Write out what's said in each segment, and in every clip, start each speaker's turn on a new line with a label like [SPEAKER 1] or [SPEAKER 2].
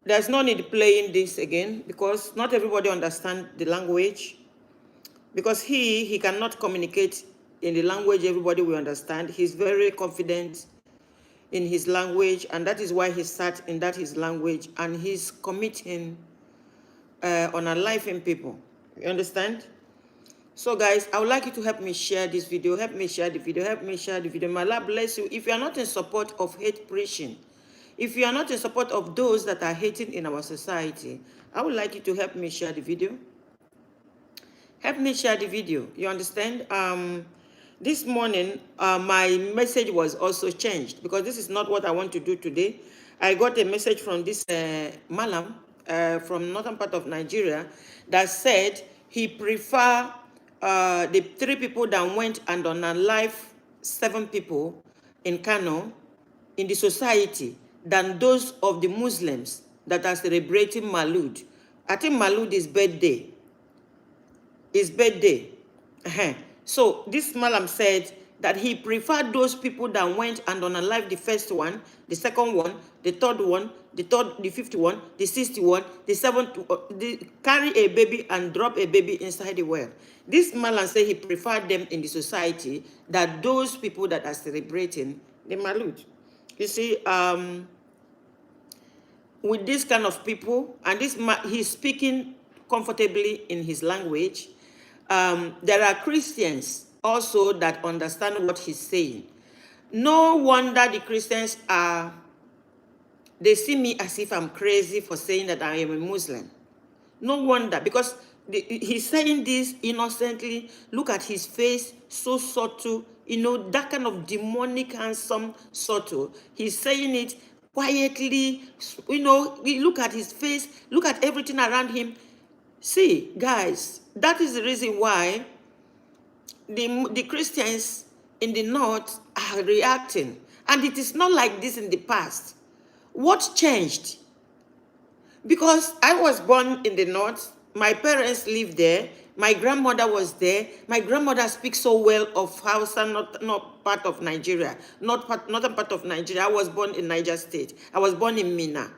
[SPEAKER 1] There's no need playing this again because not everybody understands the language. Because he cannot communicate in the language everybody will understand. He's very confident in his language, and that is why he sat in that his language, and he's committing on unaliving people. You understand? So guys, I would like you to help me share this video. Help me share the video. Help me share the video. May Allah bless you. If you are not in support of hate preaching, if you are not in support of those that are hating in our society, I would like you to help me share the video. Help me share the video. You understand? This morning, my message was also changed because this is not what I want to do today. I got a message from this Mallam from northern part of Nigeria that said he prefer the 3 people that went and unalive 7 people in Kano in the society than those of the Muslims that are celebrating Maulud. I think Maulud is birthday. His birthday. So this Mallam said that he preferred those people that went and unalived the first one, the second one, the third one, the 50th one, the 60th one, the 7th, carry a baby and drop a baby inside the well. This Mallam said he preferred them in the society that those people that are celebrating the Maulud. You see, with this kind of people, and he's speaking comfortably in his language. There are Christians also that understand what he's saying. No wonder the Christians they see me as if I'm crazy for saying that I am a Muslim. No wonder, because he's saying this innocently. Look at his face, so subtle, that kind of demonic, handsome, subtle. He's saying it quietly, look at his face, look at everything around him. See, guys, that is the reason why the Christians in the north are reacting. And it is not like this in the past. What changed? Because I was born in the north, my parents lived there, my grandmother was there. My grandmother speaks so well of Hausa, not part of Nigeria, northern part of Nigeria. I was born in Niger State. I was born in Minna.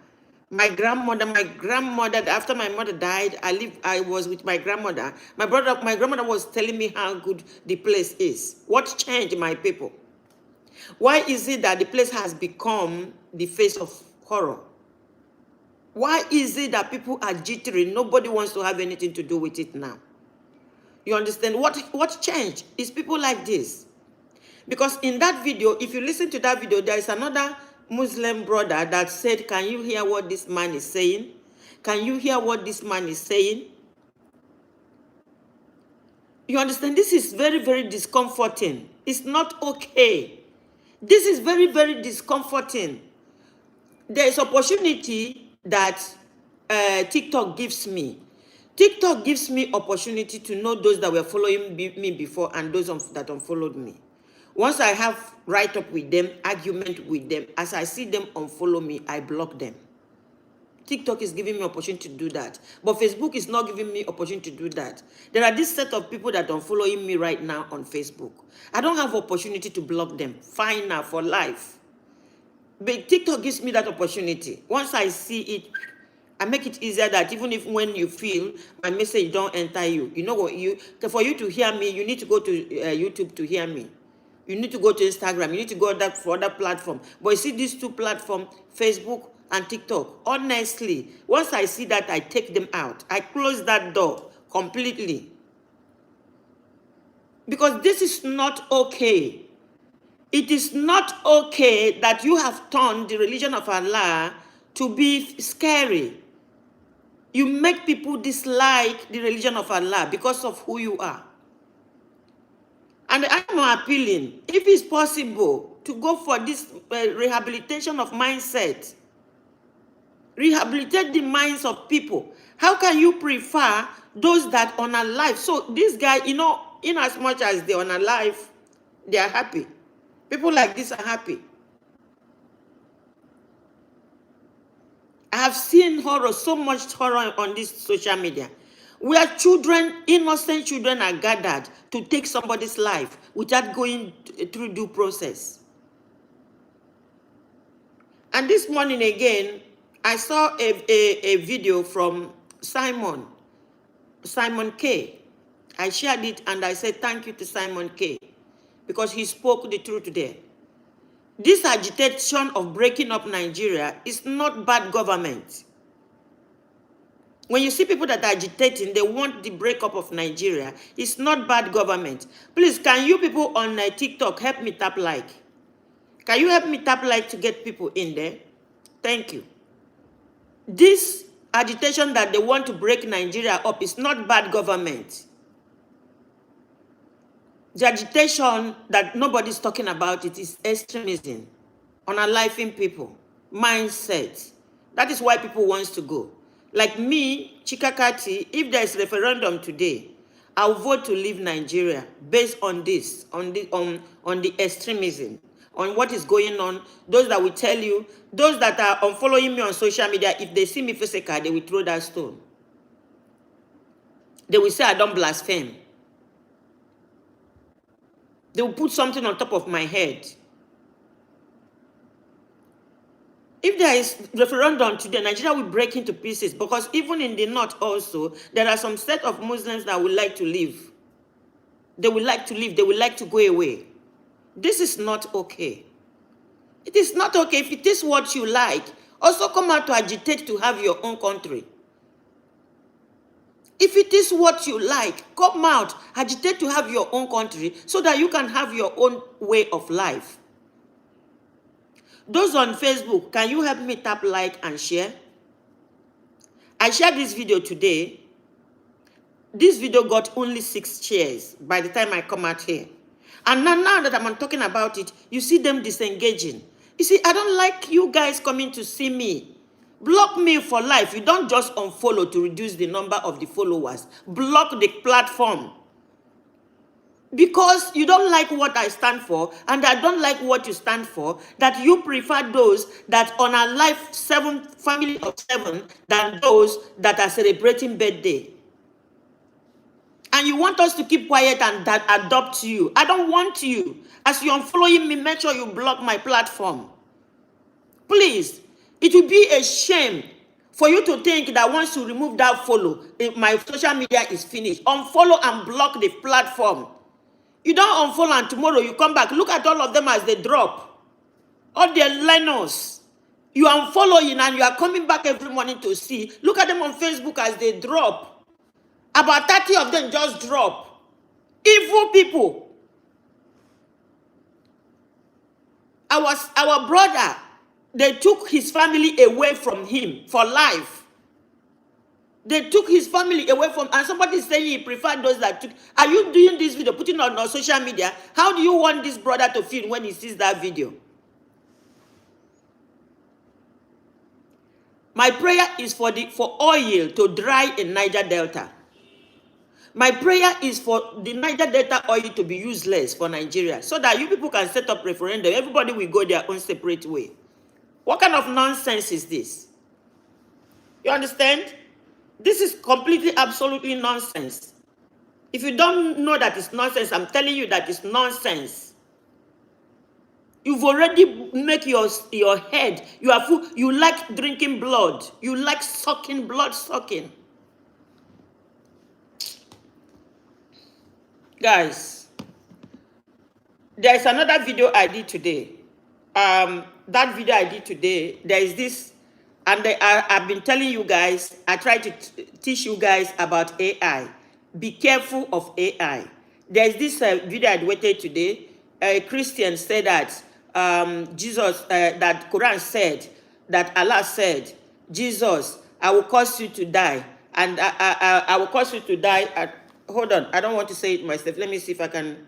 [SPEAKER 1] My grandmother, after my mother died, I was with my grandmother. My grandmother was telling me how good the place is. What changed, my people? Why is it that the place has become the face of horror? Why is it that people are jittery? Nobody wants to have anything to do with it now. You understand? What changed? It's people like this. Because in that video, if you listen to that video, there is another Muslim brother that said, can you hear what this man is saying? Can you hear what this man is saying? You understand? This is very, very discomforting. It's not okay. This is very, very discomforting. There is opportunity that TikTok gives me. TikTok gives me opportunity to know those that were following me before and those that unfollowed me. Once I have write-up with them, argument with them, as I see them unfollow me, I block them. TikTok is giving me opportunity to do that. But Facebook is not giving me opportunity to do that. There are this set of people that are following me right now on Facebook. I don't have opportunity to block them. Fine now, for life. But TikTok gives me that opportunity. Once I see it, I make it easier that even if when you feel my message don't enter you, for you to hear me, you need to go to YouTube to hear me. You need to go to Instagram. You need to go for other platform. But you see these 2 platforms, Facebook and TikTok. Honestly, once I see that, I take them out. I close that door completely. Because this is not okay. It is not okay that you have turned the religion of Allah to be scary. You make people dislike the religion of Allah because of who you are. And I'm appealing, if it's possible, to go for this rehabilitation of mindset. Rehabilitate the minds of people. How can you prefer those that are unalive? So this guy, in as much as they're unalive, they are happy. People like this are happy. I have seen horror, so much horror on this social media, where innocent children are gathered to take somebody's life without going through due process. And this morning again, I saw a video from Simon K. I shared it and I said thank you to Simon K. because he spoke the truth there. This agitation of breaking up Nigeria is not bad government. When you see people that are agitating, they want the breakup of Nigeria, it's not bad government. Please, can you people on TikTok help me tap like? Can you help me tap like to get people in there? Thank you. This agitation that they want to break Nigeria up is not bad government. The agitation that nobody's talking about it is extremism, unaliving people, mindset. That is why people want to go. Like me, Chikakati, if there's referendum today, I'll vote to leave Nigeria based on this, on the extremism, on what is going on. Those that will tell you, those that are unfollowing me on social media, if they see me physical, they will throw that stone. They will say I don't blaspheme. They will put something on top of my head. If there is referendum today, Nigeria will break into pieces because even in the north also, there are some set of Muslims that would like to leave. They would like to leave. They would like to go away. This is not okay. It is not okay. If it is what you like, also come out to agitate to have your own country. If it is what you like, come out, agitate to have your own country so that you can have your own way of life. Those on Facebook, can you help me tap like and share? I shared this video today. This video got only 6 shares by the time I come out here. And now that I'm talking about it, you see them disengaging. You see, I don't like you guys coming to see me. Block me for life. You don't just unfollow to reduce the number of the followers. Block the platform. Because you don't like what I stand for, and I don't like what you stand for, that you prefer those that on a life family of 7 than those that are celebrating birthday. And you want us to keep quiet and that adopt you. I don't want you. As you're unfollowing me, make sure you block my platform. Please. It will be a shame for you to think that once you remove that follow, my social media is finished. Unfollow and block the platform. You don't unfollow and tomorrow you come back. Look at all of them as they drop. All their learners. You are unfollowing and you are coming back every morning to see. Look at them on Facebook as they drop. About 30 of them just drop. Evil people. Our brother, they took his family away from him for life. They took his family away from, and somebody is saying he preferred those that took. Are you doing this video, putting it on social media? How do you want this brother to feel when he sees that video? My prayer is for oil to dry in Niger Delta. My prayer is for the Niger Delta oil to be useless for Nigeria, so that you people can set up referendum. Everybody will go their own separate way. What kind of nonsense is this? You understand? This is completely, absolutely nonsense. If you don't know that it's nonsense, I'm telling you that it's nonsense. You've already make your head, you are full, you like drinking blood. You like sucking, blood sucking. Guys, there's another video I did today. That video I did today, there is this, and I've been telling you guys, I try to teach you guys about AI. Be careful of AI. There's this video I waited today. A Christian said that that Quran said, that Allah said, Jesus, I will cause you to die. And I will cause you to die. Hold on, I don't want to say it myself. Let me see if I can,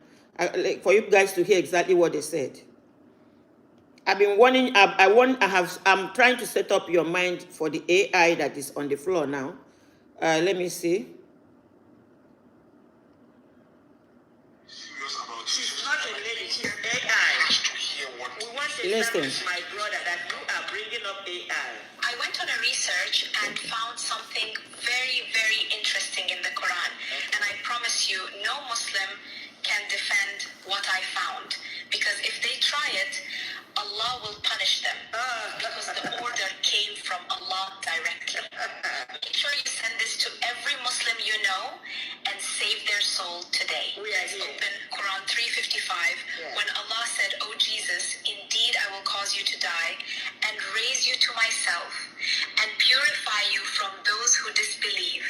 [SPEAKER 1] for you guys to hear exactly what they said. I've been warning, I'm trying to set up your mind for the AI that is on the floor now. Let me see. She's not a lady, she's AI. We want to establish, my brother, that you are bringing up AI.
[SPEAKER 2] I went on a research and found something very, very interesting in the Quran. And I promise you, no Muslim can defend what I found. Because if they try it, Allah will punish them. Because the order came from Allah. myself and purify you from those who disbelieve.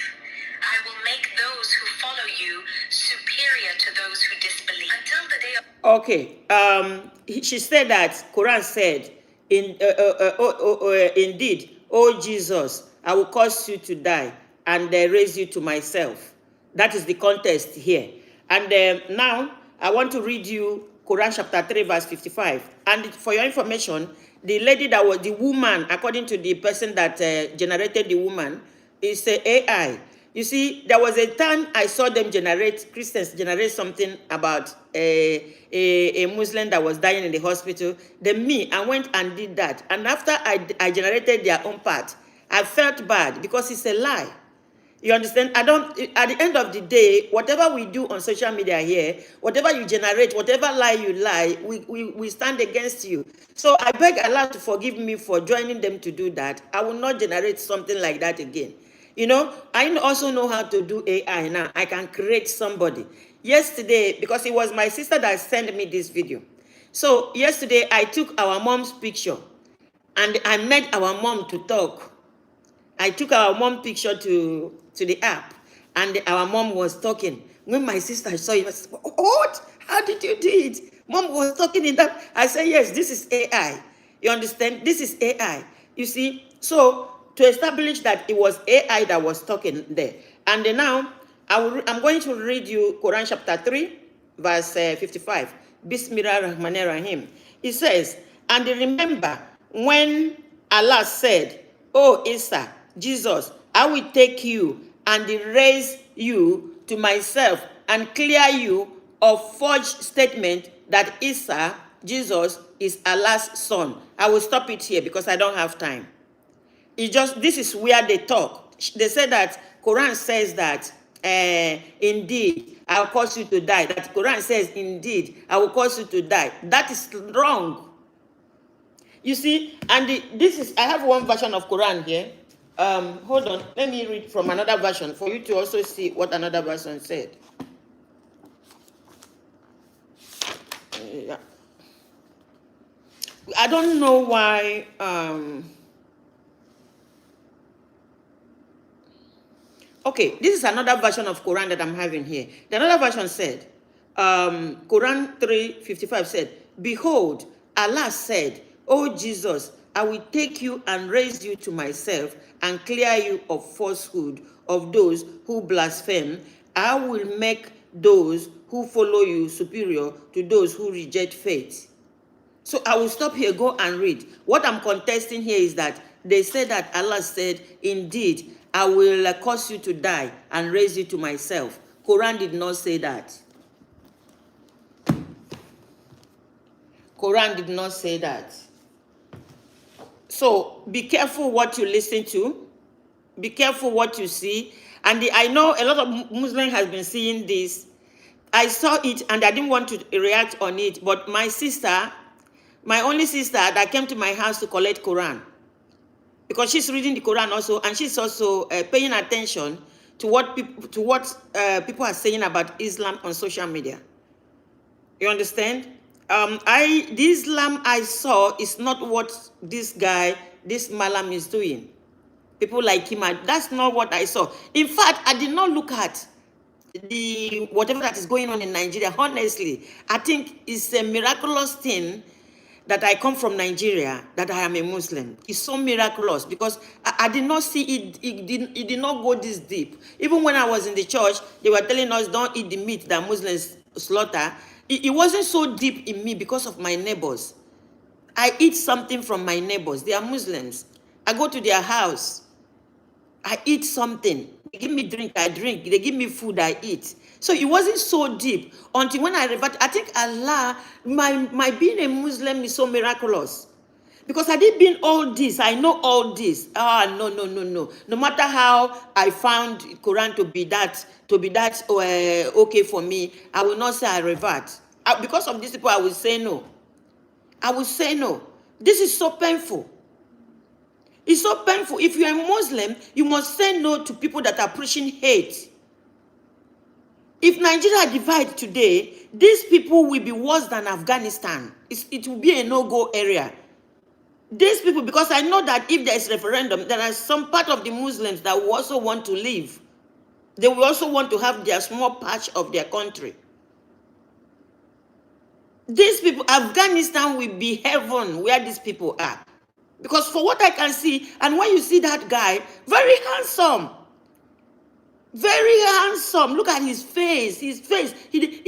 [SPEAKER 2] I will make those who follow you superior to those who disbelieve until the day of...
[SPEAKER 1] Okay. She said that Quran said, indeed, oh Jesus, I will cause you to die and raise you to myself. That is the context here. And now I want to read you Quran chapter 3 verse 55. And for your information, the lady that was the woman, according to the person that generated the woman, is AI. You see, there was a time I saw them Christians generate something about a Muslim that was dying in the hospital. Then I went and did that. And after I generated their own part, I felt bad because it's a lie. You understand? At the end of the day, whatever we do on social media here, whatever you generate, whatever lie you lie, we stand against you. So I beg Allah to forgive me for joining them to do that. I will not generate something like that again. You know, I also know how to do AI now. I can create somebody. Yesterday, because it was my sister that sent me this video. So yesterday, I took our mom's picture and I made our mom to talk. I took our mom picture to the app, and our mom was talking. When my sister saw it, I said, what? How did you do it? Mom was talking in that. I said, yes, this is AI. You understand? This is AI. You see? So, to establish that it was AI that was talking there. And then now, I'm going to read you Quran chapter 3, verse 55. Bismillah Rahmanir Rahim. It says, and remember when Allah said, oh Isa, Jesus, I will take you and raise you to myself and clear you of forged statement that Isa, Jesus, is Allah's son. I will stop it here because I don't have time. This is where they talk. They say that Quran says that indeed I will cause you to die. That Quran says indeed I will cause you to die. That is wrong. You see, and I have one version of Quran here. Hold on, let me read from another version for you to also see what another version said. Yeah. I don't know why. Okay, this is another version of Quran that I'm having here. The another version said, Quran 3:55 said, behold, Allah said, oh Jesus, I will take you and raise you to myself and clear you of falsehood of those who blaspheme. I will make those who follow you superior to those who reject faith. So I will stop here, go and read. What I'm contesting here is that they said that Allah said, indeed, I will cause you to die and raise you to myself. Quran did not say that. Quran did not say that. So be careful what you listen to. Be careful what you see. And I know a lot of Muslims have been seeing this. I saw it and I didn't want to react on it. But my sister, my only sister that came to my house to collect Quran, because she's reading the Quran also, and she's also paying attention to what people are saying about Islam on social media. You understand? The Islam I saw is not what this guy, this Mallam is doing. People like him, that's not what I saw. In fact, I did not look at whatever that is going on in Nigeria. Honestly, I think it's a miraculous thing that I come from Nigeria, that I am a Muslim. It's so miraculous because I did not see it. It did not go this deep. Even when I was in the church, they were telling us don't eat the meat that Muslims slaughter. It wasn't so deep in me because of my neighbors. I eat something from my neighbors. They are Muslims. I go to their house. I eat something. They give me drink, I drink. They give me food, I eat. So it wasn't so deep until when I reverted. I think Allah, my being a Muslim is so miraculous. Because I did been all this, I know all this. No. No matter how I found Quran to be that okay for me, I will not say I revert. Because of these people, I will say no. I will say no. This is so painful. It's so painful. If you're a Muslim, you must say no to people that are preaching hate. If Nigeria divides today, these people will be worse than Afghanistan. It will be a no-go area. These people, because I know that if there is referendum, there are some part of the Muslims that will also want to leave. They will also want to have their small patch of their country. These people, Afghanistan will be heaven where these people are. Because for what I can see, and when you see that guy, very handsome. Very handsome. Look at his face. His face.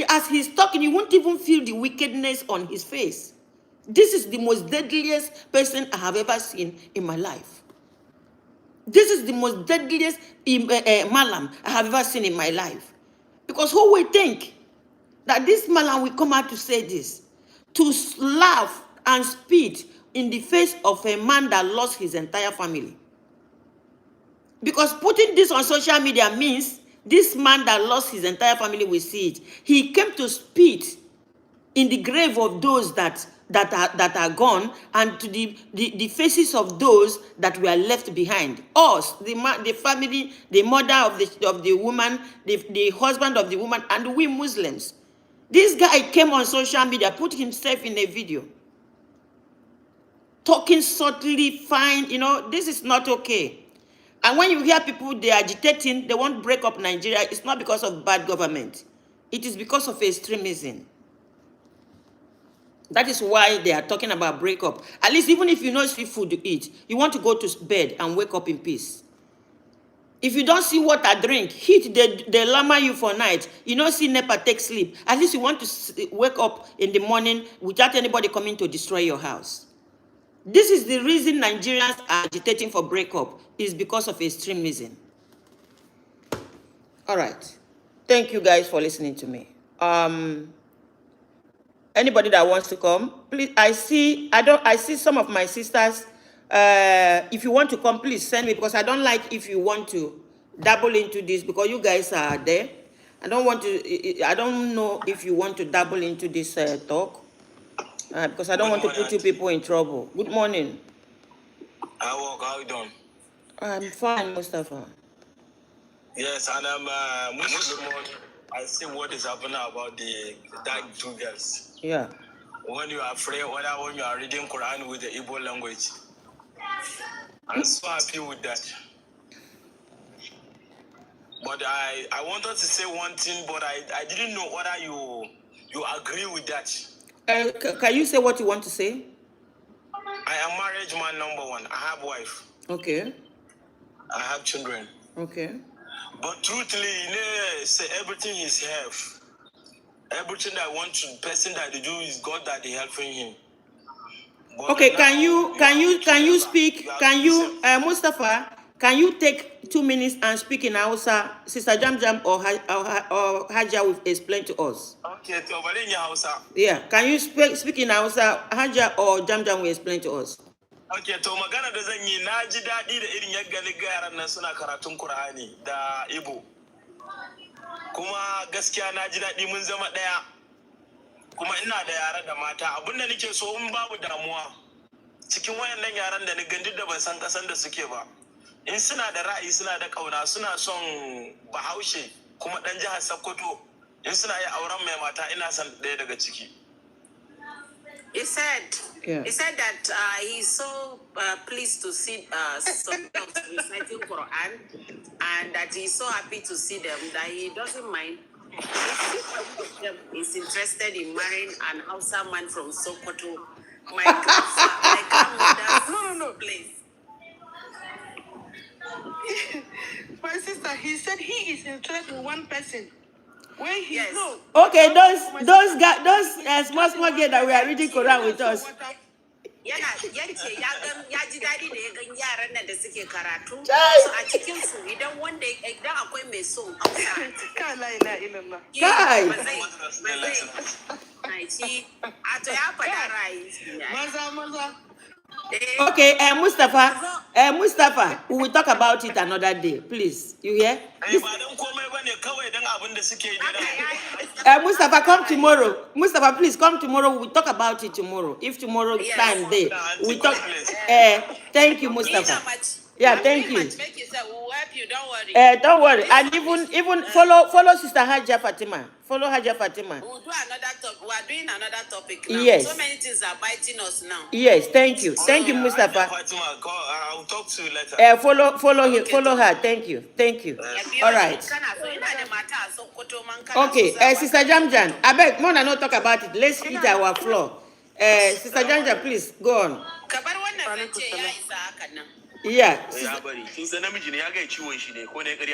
[SPEAKER 1] As he's talking, you won't even feel the wickedness on his face. This is the most deadliest person I have ever seen in my life. This is the most deadliest Mallam I have ever seen in my life. Because who will think that this Mallam will come out to say this? To laugh and spit in the face of a man that lost his entire family. Because putting this on social media means this man that lost his entire family will see it. He came to spit in the grave of those that are gone, and to the faces of those that were left behind. Us, the family, the mother of the woman, the husband of the woman, and we Muslims. This guy came on social media, put himself in a video, talking subtly, fine. You know, this is not okay. And when you hear people, they are agitating, they want to break up Nigeria, it's not because of bad government. It is because of extremism. That is why they are talking about breakup. At least even if you know see food to eat, you want to go to bed and wake up in peace. If you don't see water, drink, heat, they lama you for night. You don't see NEPA, take sleep. At least you want to wake up in the morning without anybody coming to destroy your house. This is the reason Nigerians are agitating for breakup, is because of extremism. All right. Thank you guys for listening to me. Anybody that wants to come, please. I see some of my sisters. If you want to come, please send me, because I don't like if you want to dabble into this, because you guys are there. I don't know if you want to dabble into this talk. Because I don't want to put you people in trouble. Good morning.
[SPEAKER 3] How you doing?
[SPEAKER 1] I'm fine, Mustafa.
[SPEAKER 3] Yes, and I'm Muslim. I see what is happening about that two girls.
[SPEAKER 1] Yeah.
[SPEAKER 3] When you are afraid, when you are reading Quran with the Igbo language, I'm so happy with that. But I wanted to say one thing, but I didn't know whether you agree with that.
[SPEAKER 1] Can you say what you want to say?
[SPEAKER 3] I am marriage man number one. I have wife.
[SPEAKER 1] Okay.
[SPEAKER 3] I have children.
[SPEAKER 1] Okay.
[SPEAKER 3] But truthfully, say everything is health. Everything that person that they do is God that they helping him. But
[SPEAKER 1] okay, can you speak? Mustafa? Can you take 2 minutes and speak in Hausa? Sister Jam or Haja will explain to us.
[SPEAKER 3] Okay, to in Hausa.
[SPEAKER 1] Yeah, can you speak in Hausa? Haja or Jam will explain to us.
[SPEAKER 3] Okay, to magana da zan yi, na ji daɗi da irin yadda ni ga yaran nan suna karatun Qur'ani da Igbo. Kuma gaskiya na ji daɗi mun zama ɗaya. Kuma ina da yara da mata. Abin da nake so in babu damuwa cikin wayannan yaran da ni gandun da ban san kasan da suke ba. In suna da ra'ayi, suna da kauna, suna son Bahaushe kuma dan jihar Sokoto, in suna yi auren mai mata, ina son ɗaya daga ciki.
[SPEAKER 2] He said that he's so pleased to see some of reciting Quran, and that he's so happy to see them that he doesn't mind if them is interested in marrying an Hausa man from Sokoto, my grandmother's place.
[SPEAKER 4] My sister, he said he is interested in one person. When he knows.
[SPEAKER 1] Okay, those small girls that we are reading Quran with us.
[SPEAKER 2] Yace ya ji daɗi da ya gan yaran nan da suke karatu. So a cikin su idan akwai mai son Hausa.
[SPEAKER 4] Ka la ilaha illallah.
[SPEAKER 1] Kai.
[SPEAKER 2] To ya faɗa ra'ayi.
[SPEAKER 4] Maza.
[SPEAKER 1] Okay, Mustafa, we will talk about it another day, please. You hear? Mustafa, come tomorrow. Mustafa, please come tomorrow. We will talk about it tomorrow. If tomorrow time day, we talk. Thank you, Mustafa. Yeah, thank you.
[SPEAKER 2] Make it say we'll help you. Don't worry.
[SPEAKER 1] Don't worry. And even follow Sister Hajia Fatima. Follow Hajia Fatima.
[SPEAKER 2] We'll do another topic. We are doing another topic now.
[SPEAKER 1] Yes.
[SPEAKER 2] So many things are biting us now.
[SPEAKER 1] Yes, thank you. Thank you, Mustafa.
[SPEAKER 3] Fatima, I'll talk to you later.
[SPEAKER 1] Follow her. Thank you. All right. Okay, Sister Jamjan, I beg, more than not talk about it. Let's eat our floor. Sister Jamjan, please go on. Yeah.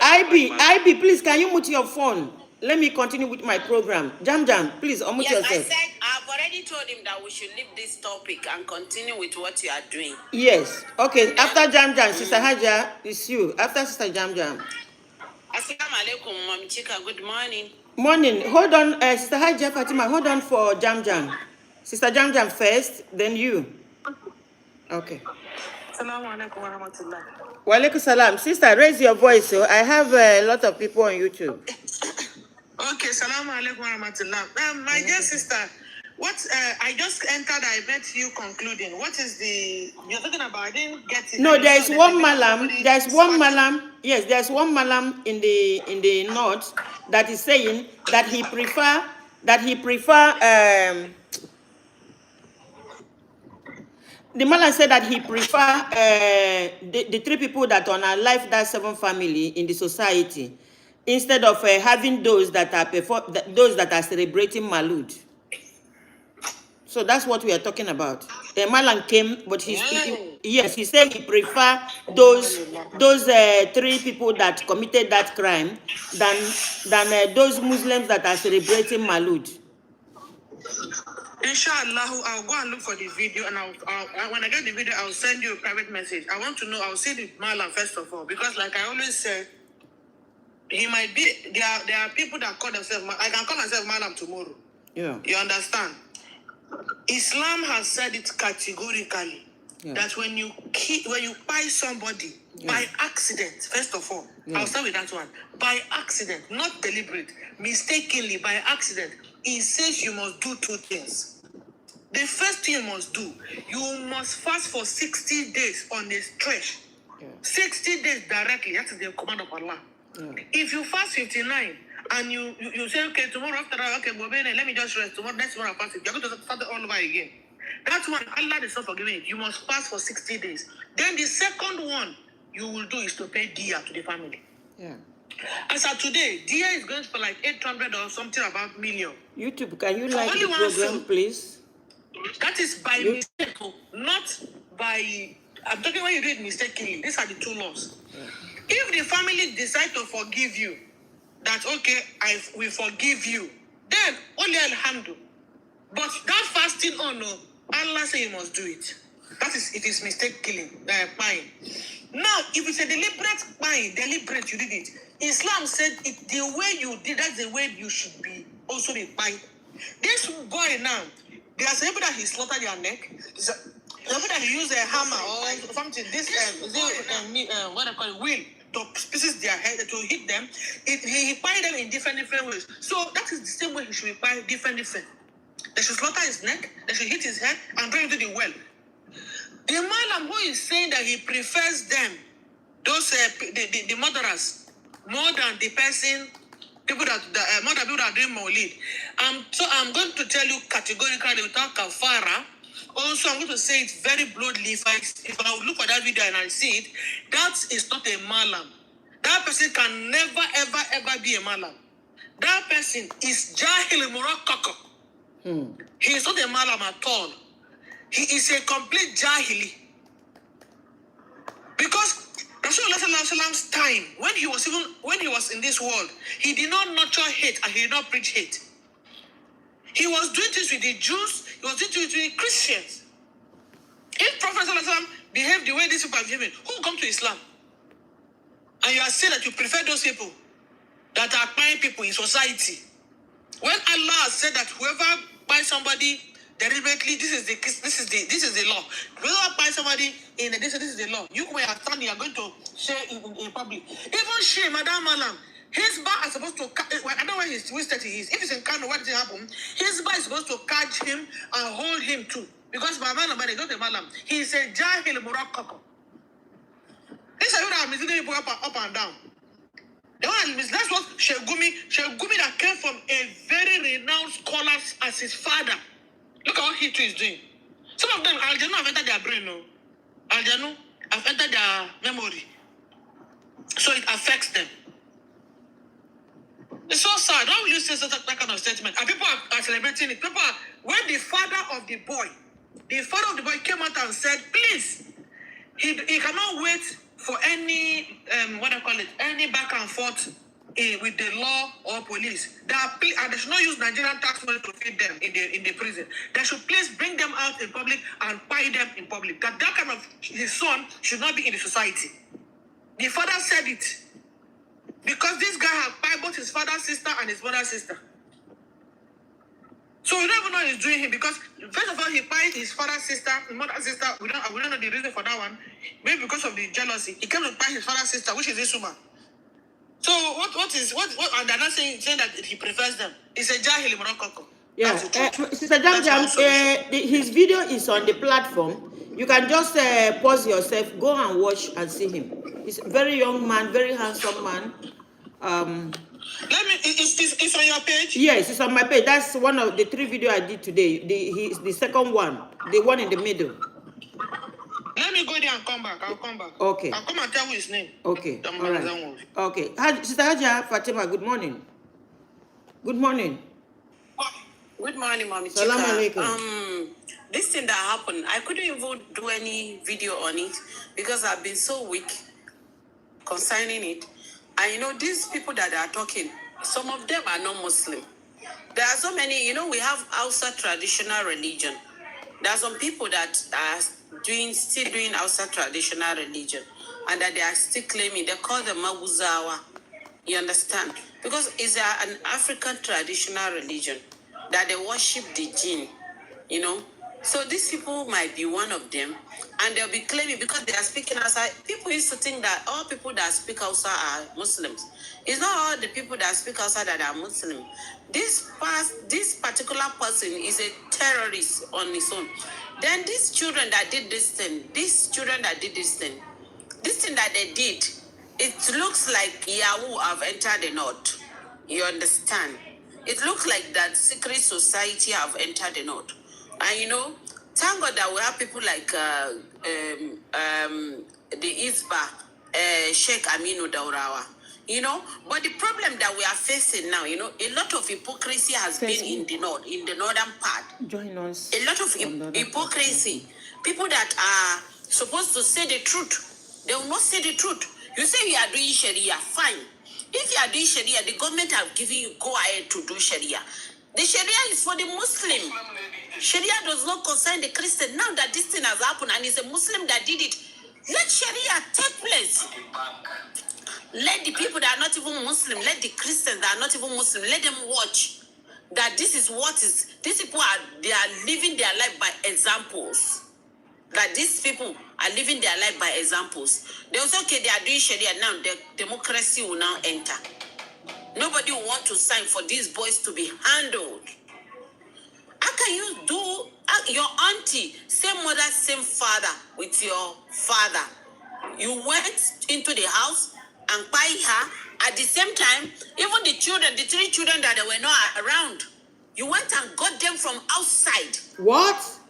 [SPEAKER 1] IB, please, can you mute your phone? Let me continue with my program. Jam, please, unmute yourself.
[SPEAKER 2] I said, I've already told him that we should leave this topic and continue with what you are doing.
[SPEAKER 1] Yes. Okay, after Jam, Sister Haja, it's you. After Sister Jam.
[SPEAKER 2] Assalamu alaikum, Mom Chika. Good morning.
[SPEAKER 1] Morning. Hold on, Sister Haja Fatima, hold on for Jam. Sister Jam first, then you. Okay.
[SPEAKER 4] Assalamu alaikum wa rahmatullah.
[SPEAKER 1] Wa alaikum salam. Sister, raise your voice. So I have a lot of people on YouTube.
[SPEAKER 4] Okay, assalamu alaikum wa rahmatullah. My dear sister, what I just entered, I met you concluding. What is you're talking about? I didn't get it.
[SPEAKER 1] No, there's one Mallam. There's one Mallam. Yes, there's one Mallam in the north that is saying that he prefer the Mallam said that he prefer the three people that are on our life, that seven family in the society, instead of having those that are celebrating Maulud. So that's what we are talking about. The Mallam came, but he said he prefer those three people that committed that crime than those Muslims that are celebrating Maulud.
[SPEAKER 4] Inshallah, I'll go and look for the video, and when I get the video, I'll send you a private message. I want to know. I'll see the Mallam first of all, because like I always said, he might be. There are people that call themselves. I can call myself Mallam tomorrow.
[SPEAKER 1] Yeah.
[SPEAKER 4] You understand? Islam has said it categorically that when you buy somebody by accident, first of all, I'll start with that one. By accident, not deliberate, mistakenly, by accident, it says you must do two things. The first thing you must do, you must fast for 60 days on a stretch. 60 days directly. That is the command of Allah. If you fast 59 and you say, okay, tomorrow after that, okay, let me just rest. Tomorrow, next tomorrow, fast. You're going to start it all over again. That's one. Allah is not forgiving it. You must fast for 60 days. Then the second one you will do is to pay diya to the family.
[SPEAKER 1] Yeah.
[SPEAKER 4] As of today, diya is going for like 800 or something about million.
[SPEAKER 1] YouTube, can you like the program, please?
[SPEAKER 4] That is by mistake, not by. I'm talking when you do it mistakenly. These are the two laws. If the family decide to forgive you, that okay, we forgive you, then only alhamdulillah. But that fasting no, Allah say you must do it. It is mistake killing, buying. Now, if it's a deliberate buying, deliberate you did it. Islam said it the way you did, that's the way you should be also be buying. This boy now, there's people that he slaughtered their neck. There's people that he used a hammer or something. This what I call it, wheel to pieces their head to hit them. He buy them in different ways. So that is the same way he should be buy different. They should slaughter his neck. They should hit his head and bring him to the well. The Mallam who is saying that he prefers them, those the murderers, more than the person. More than people that are doing Maulid. So I'm going to tell you categorically without kafara. Also, I'm going to say it very bluntly. If I look at that video and I see it, that is not a Mallam. That person can never, ever be a Mallam. That person is Jahil Murakaka. He is not a Mallam at all. He is a complete Jahili. Because Rasulullah's time, when he was in this world, he did not nurture hate and he did not preach hate. He was doing this with the Jews, he was doing this with the Christians. If Prophet ﷺ behaved the way these people are behaving, who will come to Islam? And you are saying that you prefer those people that are buying people in society. When Allah said that whoever buys somebody deliberately, this is the law. Whoever buys somebody in this is the law. You are standing, you are going to share in public. Even she, Madam Mallam, his bar is supposed to catch. I don't know where his wasted he is. If it's in Kano, what did happen? His bar is supposed to catch him and hold him too. Because Mallam is not a Mallam. He is a Jahil Murakaka. are misleading people up and down. The one is that's what Shegumi that came from a very renowned scholar as his father. Look at what he is doing. Some of them, Aljanu have entered their brain, no? Aljanu have entered their memory. So it affects them. It's so sad. Why will you say that kind of statement? And people are celebrating it. When the father of the boy came out and said, please, he cannot wait for any, any back and forth with the law or police. And they should not use Nigerian tax money to feed them in the prison. They should please bring them out in public and buy them in public. That kind of his son should not be in the society. The father said it. Because this guy had bought both his father's sister and his mother's sister. So we don't even know what he's doing here because first of all he buys his father's sister, his mother's sister. We don't know the reason for that one. Maybe because of the jealousy. He came to buy his father's sister, which is this woman. So what and they're not saying that he prefers them. It's a jahili morokoko.
[SPEAKER 1] Yeah, Sister Jam, his video is on the platform. You can just pause yourself, go and watch and see him. He's a very young man, very handsome man.
[SPEAKER 4] It's on your page?
[SPEAKER 1] Yes, it's on my page. That's one of the 3 videos I did today. The second one, the one in the middle.
[SPEAKER 4] Let me go there and come back. I'll come back.
[SPEAKER 1] Okay.
[SPEAKER 4] I'll come and tell you his name.
[SPEAKER 1] Okay. All right. Okay. Sister Haja Fatima, good morning. Good morning.
[SPEAKER 2] Good morning, Mommy.
[SPEAKER 1] Salam alaikum.
[SPEAKER 2] This thing that happened, I couldn't even do any video on it because I've been so weak concerning it. And these people that are talking, some of them are not Muslim. There are so many, we have Hausa traditional religion. There are some people that are still doing Hausa traditional religion and that they are still claiming, they call them Maguzawa. You understand? Because it's an African traditional religion that they worship the jinn, So these people might be one of them, and they'll be claiming because they are speaking outside. People used to think that all people that speak outside are Muslims. It's not all the people that speak outside that are Muslim. This particular person is a terrorist on his own. Then these children that did this thing, this thing that they did, it looks like Yahoo have entered the north. You understand? It looks like that secret society have entered the north. And thank God that we have people like the Isba, Sheikh Aminu Daurawa. But the problem that we are facing now, a lot of hypocrisy has been in the north, in the northern part.
[SPEAKER 1] Join us.
[SPEAKER 2] A lot of hypocrisy. People that are supposed to say the truth, they will not say the truth. You say you are doing Sharia, fine. If you are doing Sharia, the government have given you go ahead to do Sharia. The Sharia is for the Muslim. Sharia does not concern the Christian. Now that this thing has happened and it's a Muslim that did it, let Sharia take place. Let the people that are not even Muslim, let the Christians that are not even Muslim, let them watch that this is what is. These people they are living their life by examples. That these people are living their life by examples. They will say, okay, they are doing Sharia now. The democracy will now enter. Nobody will want to sign for these boys to be handled. How can you do your auntie, same mother, same father with your father? You went into the house and buy her. At the same time, even the 3 children that were not around, you went and got them from outside.
[SPEAKER 1] What?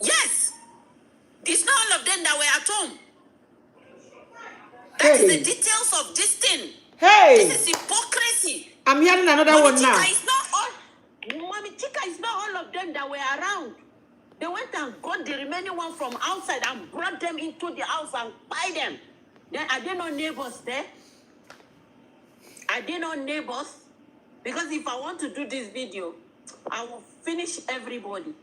[SPEAKER 2] Yes. It's not all of them that were at home. That is the details of this thing.
[SPEAKER 1] Hey.
[SPEAKER 2] This is hypocrisy.
[SPEAKER 1] I'm hearing another one now.
[SPEAKER 2] Mommy Chika is not all of them that were around. They went and got the remaining one from outside and brought them into the house and buy them. Then are there no neighbors there? Are there no neighbors? Because if I want to do this video, I will finish everybody.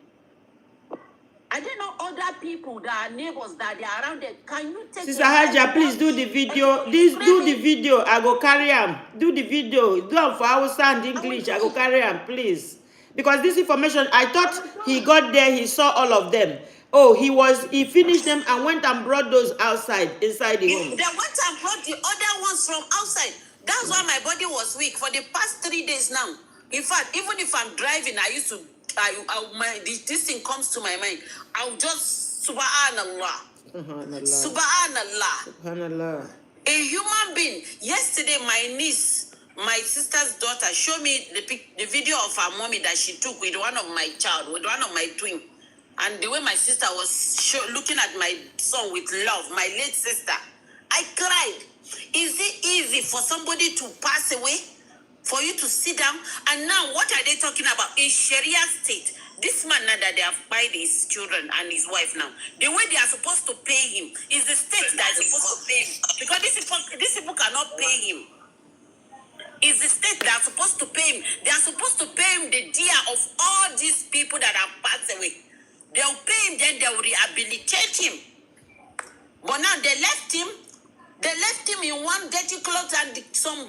[SPEAKER 2] Are there no other people that are neighbors that they are around there? Can you take
[SPEAKER 1] Sister Haja, please do the video. Do the video. I go carry him. Do the video. Do it for Hausa and English. I go carry him, please. Because this information, I thought he got there, he saw all of them. Oh, he finished them and went and brought those inside the home.
[SPEAKER 2] They went and brought the other ones from outside. That's why my body was weak for the past 3 days now. In fact, even if I'm driving, I used to, this thing comes to my mind. I'll just, subhanallah. Subhanallah.
[SPEAKER 1] Subhanallah.
[SPEAKER 2] A human being. Yesterday, my sister's daughter, showed me the video of her mommy that she took with one of my twin. And the way my sister was looking at my son with love, my late sister, I cried. Is it easy for somebody to pass away? For you to sit down? And now, what are they talking about? In Sharia state, this man now that they have bought his children and his wife now, the way they are supposed to pay him is the state that is supposed to pay him. Because these people cannot pay him. It's the state that are supposed to pay him. They are supposed to pay him the dia of all these people that have passed away. They'll pay him, then they will rehabilitate him. But now they left him in one dirty clothes, and some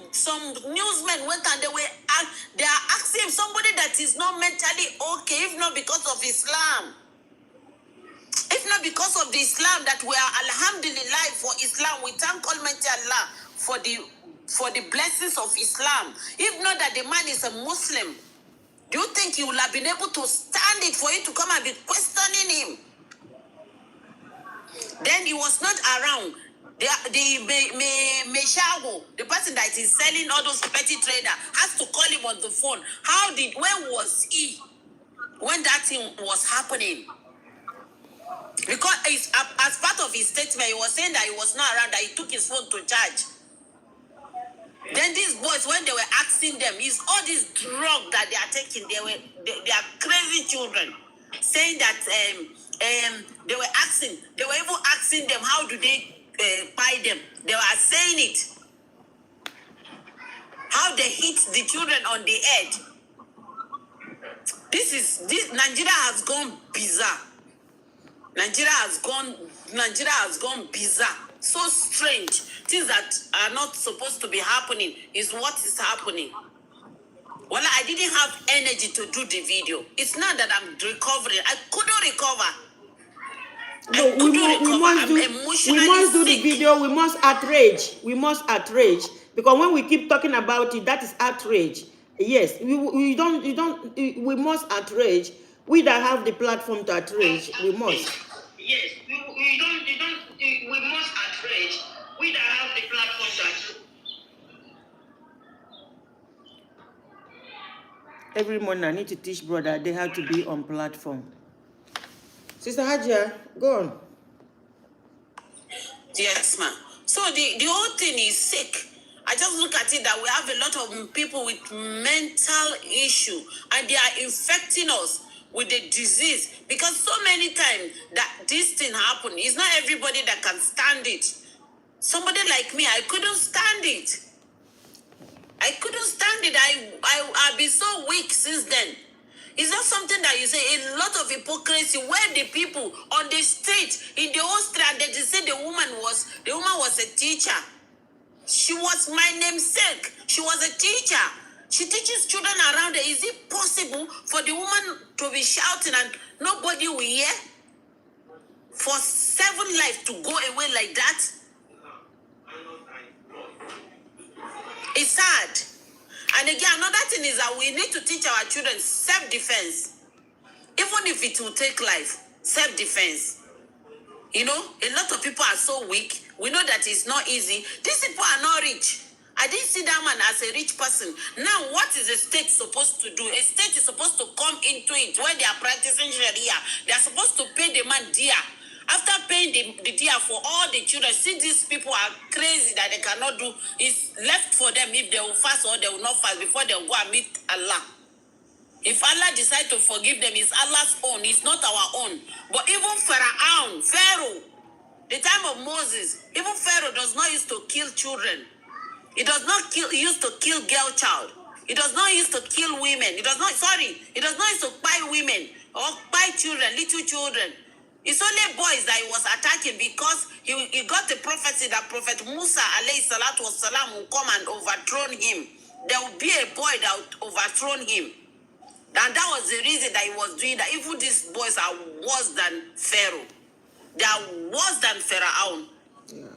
[SPEAKER 2] newsmen went and they are asking him, somebody that is not mentally okay, if not because of Islam. If not because of the Islam that we are, alhamdulillah, for Islam, we thank Almighty Allah for the blessings of Islam. If not that the man is a Muslim, do you think he would have been able to stand it for you to come and be questioning him? Then he was not around. The Meshago, the person that is selling all those petty trader, has to call him on the phone. Where was he when that thing was happening? Because as part of his statement, he was saying that he was not around, that he took his phone to charge. Then these boys, when they were asking them, is all this drug that they are taking, they are crazy children, saying that they were even asking them, how do they buy them? They were saying it. How they hit the children on the head. Nigeria has gone bizarre. Nigeria has gone bizarre. So strange. Things that are not supposed to be happening is what is happening. Well, I didn't have energy to do the video. It's not that I'm recovering. I couldn't recover.
[SPEAKER 1] We must do the video. We must outrage. Because when we keep talking about it, that is outrage. Yes, we must outrage. We that have the platform to outrage, we must.
[SPEAKER 4] Yes, we must outrage. We that have the platform to outrage.
[SPEAKER 1] Every morning I need to teach brother they have to be on platform. Sister Hajia, go on.
[SPEAKER 2] Yes, ma'am. So the whole thing is sick. I just look at it that we have a lot of people with mental issue, and they are infecting us with the disease, because so many times that this thing happen, it's not everybody that can stand it. Somebody like me, I couldn't stand it. I've been so weak since then. It's not something that you say, a lot of hypocrisy where the people on the street, in the whole street, and they say the woman was a teacher. She was my namesake. She was a teacher. She teaches children around her. Is it possible for the woman to be shouting and nobody will hear? For 7 lives to go away like that? It's sad. And again, another thing is that we need to teach our children self-defense. Even if it will take life, self-defense. You know, a lot of people are so weak. We know that it's not easy. These people are not rich. I didn't see that man as a rich person. Now, what is a state supposed to do? A state is supposed to come into it when they are practicing Sharia. They are supposed to pay the man dia. After paying the dia for all the children, see these people are crazy that they cannot do. It's left for them if they will fast or they will not fast before they will go and meet Allah. If Allah decides to forgive them, it's Allah's own. It's not our own. But even Pharaoh, the time of Moses, even Pharaoh does not used to kill children. He does not used to kill girl child. He does not used to kill women. He does not used to buy women or buy children, little children. It's only boys that he was attacking because he got the prophecy that Prophet Musa alayhi salatu wasalam will come and overthrow him. There will be a boy that will overthrow him. And that was the reason that he was doing that. Even these boys are worse than Pharaoh. They are worse than Pharaoh. Yeah.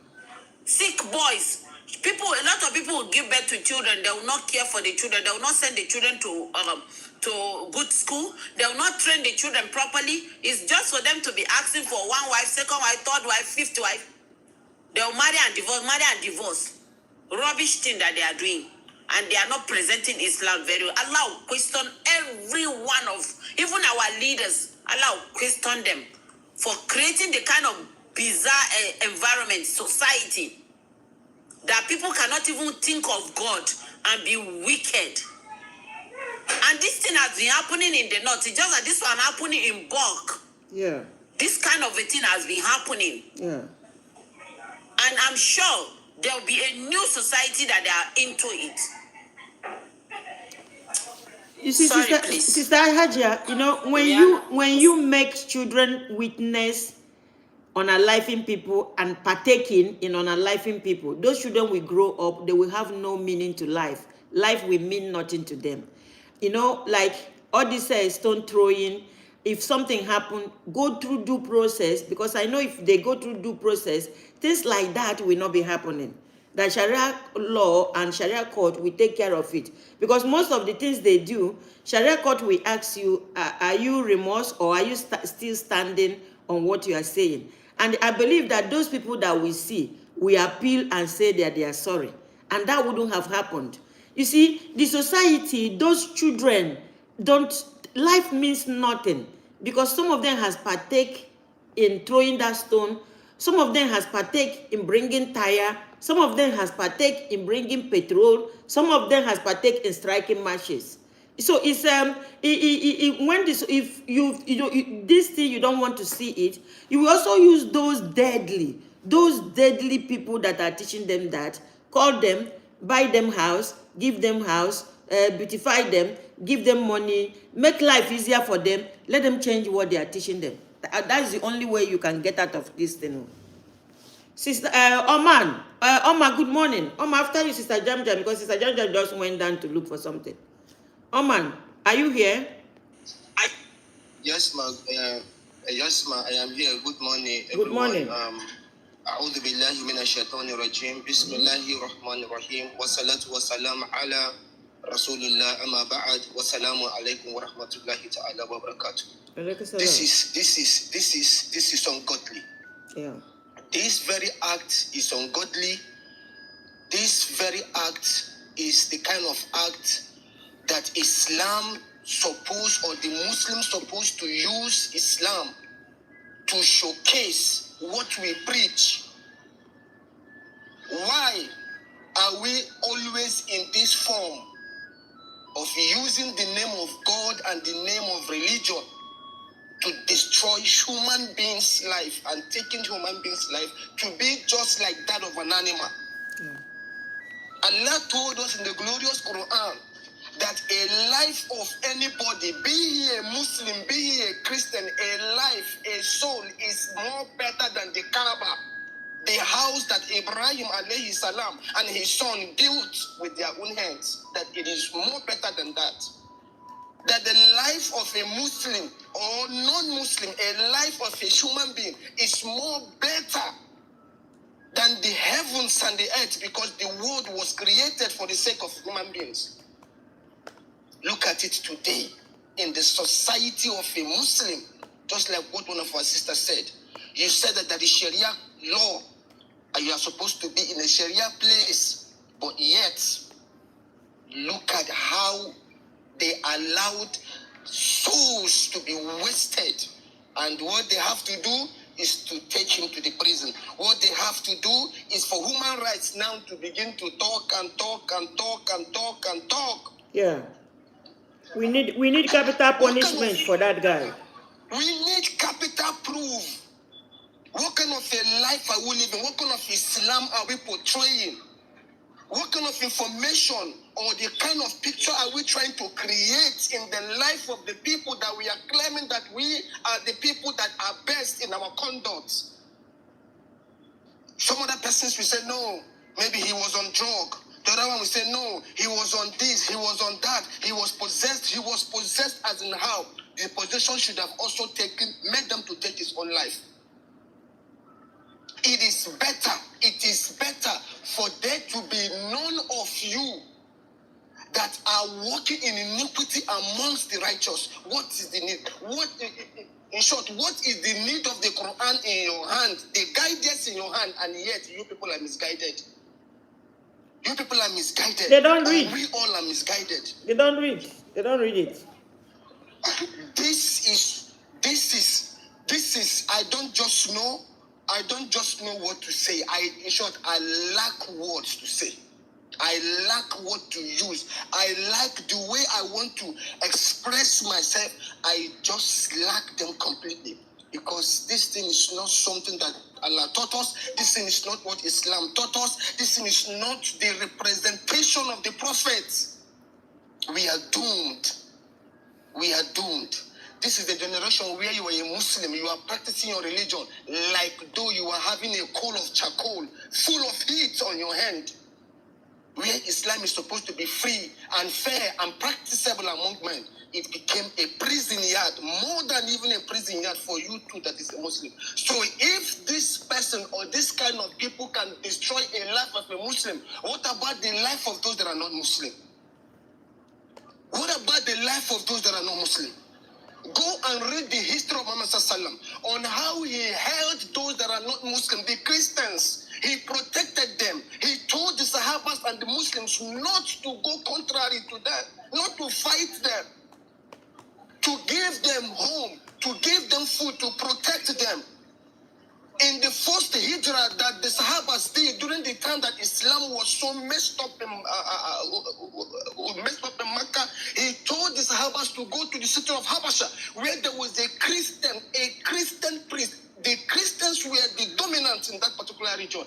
[SPEAKER 2] Sick boys. A lot of people will give birth to children. They will not care for the children. They will not send the children to to good school. They will not train the children properly. It's just for them to be asking for one wife, second wife, third wife, fifth wife. They will marry and divorce. Rubbish thing that they are doing. And they are not presenting Islam very well. Allah will question every one of, even our leaders, Allah will question them for creating the kind of bizarre environment, society, that people cannot even think of God and be wicked. And this thing has been happening in the north. It's just that this one happening in bulk.
[SPEAKER 1] Yeah.
[SPEAKER 2] This kind of a thing has been happening.
[SPEAKER 1] Yeah.
[SPEAKER 2] And I'm sure there will be a new society that they are into it.
[SPEAKER 1] You see,
[SPEAKER 2] Sorry,
[SPEAKER 1] Sister Hajia, you know, when you make children witness unaliving people and partaking in unaliving people, those children will grow up, they will have no meaning to life. Life will mean nothing to them. You know, like all this stone throwing, if something happened, go through due process, because I know if they go through due process, things like that will not be happening. That Sharia law and Sharia court will take care of it. Because most of the things they do, Sharia court will ask you, are you remorse or are you still standing on what you are saying? And I believe that those people that we see will appeal and say that they are sorry. And that wouldn't have happened. You see, the society, those children, life means nothing. Because some of them has partake in throwing that stone. Some of them has partake in bringing tire. Some of them has partake in bringing petrol. Some of them has partake in striking matches. So it's when this, if you this thing you don't want to see it, you will also use those deadly people that are teaching them that, call them, buy them house, give them house, beautify them, give them money, make life easier for them, let them change what they are teaching them. That's the only way you can get out of this thing. Sister Oman, good morning. After you, Sister Jamjam, because Sister Jamjam just went down to look for something. Oman, are you here?
[SPEAKER 5] Yes, ma. Yes, ma. I am here. Good morning,
[SPEAKER 1] everyone. Good morning.
[SPEAKER 5] أعوذ بالله من الشيطان الرجيم بسم الله الرحمن الرحيم والصلاة والسلام على رسول الله أما بعد والسلام عليكم ورحمة الله تعالى وبركاته. This is ungodly.
[SPEAKER 1] Yeah.
[SPEAKER 5] This very act is ungodly. This very act is the kind of act that Islam supposed, or the Muslims supposed to use Islam to showcase what we preach. Why are we always in this form of using the name of God and the name of religion to destroy human beings' life and taking human beings' life to be just like that of an animal?
[SPEAKER 1] Yeah.
[SPEAKER 5] Allah told us in the glorious Quran that a life of anybody, be he a Muslim, be he a Christian, a life, a soul is more better than the Kaaba, the house that Ibrahim alayhi salam and his son built with their own hands, that it is more better than that. That the life of a Muslim or non-Muslim, a life of a human being is more better than the heavens and the earth, because the world was created for the sake of human beings. Look at it today in the society of a Muslim, just like what one of our sisters said. You said that is Sharia law, and you are supposed to be in a Sharia place, but yet, look at how they allowed souls to be wasted, and what they have to do is to take him to the prison. What they have to do is for human rights now to begin to talk and talk and talk and talk and talk.
[SPEAKER 1] Yeah. We need capital punishment for that guy.
[SPEAKER 5] We need capital proof. What kind of a life are we living? What kind of Islam are we portraying? What kind of information or the kind of picture are we trying to create in the life of the people that we are claiming that we are the people that are best in our conduct? Some other persons will say, no, maybe he was on drug. The other one will say, no, he was on this, he was on that, he was possessed as in how? The possession should have also made them to take his own life. It is better for there to be none of you that are walking in iniquity amongst the righteous. What is the need? In short, what is the need of the Quran in your hand, the guidance in your hand, and yet you people are misguided? You people are misguided.
[SPEAKER 1] They don't read.
[SPEAKER 5] We all are misguided.
[SPEAKER 1] They don't read. They don't read it.
[SPEAKER 5] This is, I don't just know what to say. In short, I lack words to say. I lack what to use. I lack the way I want to express myself. I just lack them completely. Because this thing is not something that Allah taught us. This thing is not what Islam taught us. This thing is not the representation of the prophets. We are doomed. We are doomed. This is the generation where you are a Muslim, you are practicing your religion like though you are having a coal of charcoal full of heat on your hand. Where Islam is supposed to be free and fair and practicable among men, it became a prison yard, more than even a prison yard for you too that is a Muslim. So if this person or this kind of people can destroy a life of a Muslim, what about the life of those that are not Muslim? What about the life of those that are not Muslim? Go and read the history of Muhammad Sallam on how he held those that are not Muslim, the Christians. He protected them. He told the Sahabas and the Muslims not to go contrary to them, not to fight them, to give them home, to give them food, to protect them. In the first hijrah that the Sahabas did during the time that Islam was so messed up in Mecca, he told the Sahabas to go to the city of Habasha, where there was a Christian priest. The Christians were the dominant in that particular region.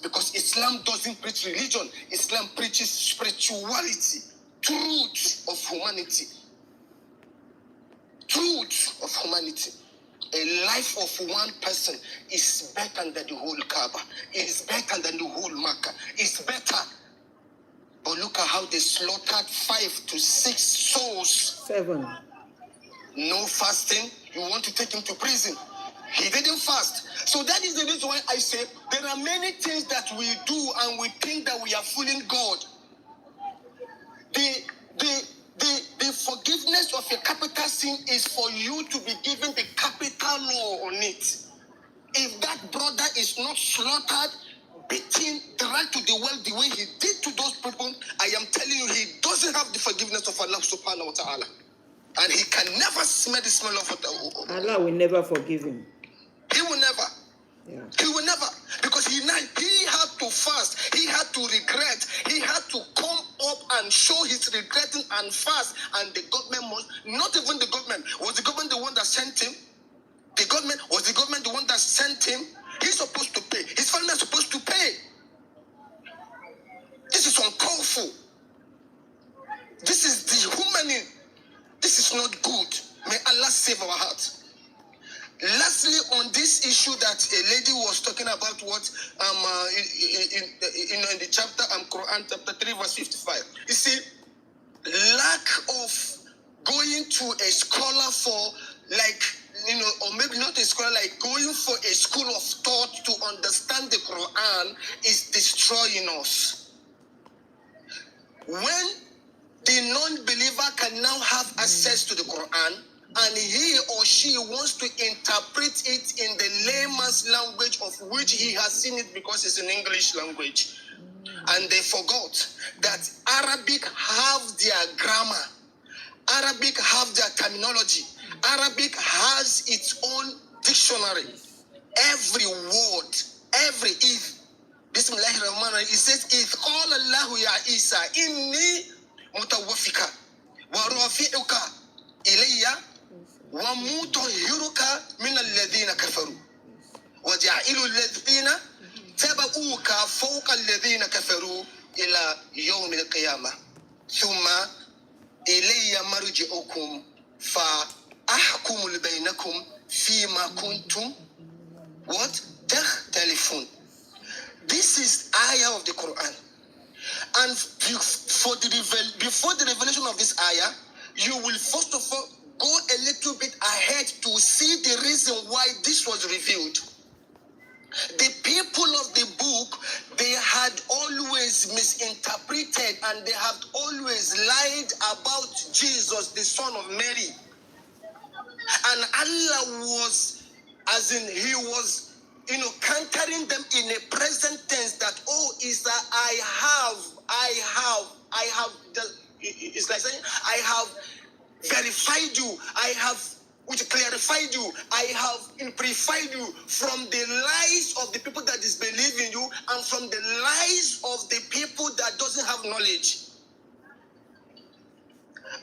[SPEAKER 5] Because Islam doesn't preach religion. Islam preaches spirituality, truth of humanity. Truth of humanity. A life of one person is better than the whole Kaaba. Is better than the whole Makkah. It's better. But look at how they slaughtered 5 to 6 souls.
[SPEAKER 1] 7.
[SPEAKER 5] No fasting. You want to take him to prison. He didn't fast. So that is the reason why I say there are many things that we do and we think that we are fooling God. The forgiveness of a capital sin is for you to be given the capital law on it. If that brother is not slaughtered, beaten, dragged to the well the way he did to those people, I am telling you, he doesn't have the forgiveness of Allah subhanahu wa ta'ala. And he can never smell the smell of it.
[SPEAKER 1] Allah will never forgive him.
[SPEAKER 5] He will never.
[SPEAKER 1] Yeah.
[SPEAKER 5] He will never. Because he had to fast. He had to regret. He had to come up and show his regretting and fast. And the government not even the government. Was the government the one that sent him? Was the government the one that sent him? He's supposed to pay. His family is supposed to pay. This is uncalled for. This is dehumaning. This is not good. May Allah save our hearts. Lastly, on this issue that a lady was talking about, what in the chapter, Quran chapter 3 verse 55. You see, lack of going to a scholar for or maybe not a scholar, like going for a school of thought to understand the Quran is destroying us. When the non-believer can now have access to the Quran, and he or she wants to interpret it in the layman's language of which he has seen it because it's an English language. And they forgot that Arabic have their grammar. Arabic have their terminology. Arabic has its own dictionary. Every word, every if. Bismillahirrahmanirrahim. It says, "If qala Allahu ya Isa, inni mutawafika wa rafi'uka ilayya wa mutahhiruka min alladhina kafaru wa ja'ilu alladhina tabauka fawqa alladhina kafaru ila yawm al-qiyamah thumma ilayya marji'ukum fa ahkumu bainakum fima kuntum what takhtalifun." This is ayah of the Quran. And before the revelation of this ayah, you will first of all go a little bit ahead to see the reason why this was revealed. The people of the book, they had always always misinterpreted and they have always lied about Jesus, the son of Mary. And Allah was, as in he was, countering them in a present tense that, oh, Isa, I have, it's like saying, I have verified you, I have clarified you, I have purified you from the lies of the people that disbelieve in you and from the lies of the people that doesn't have knowledge.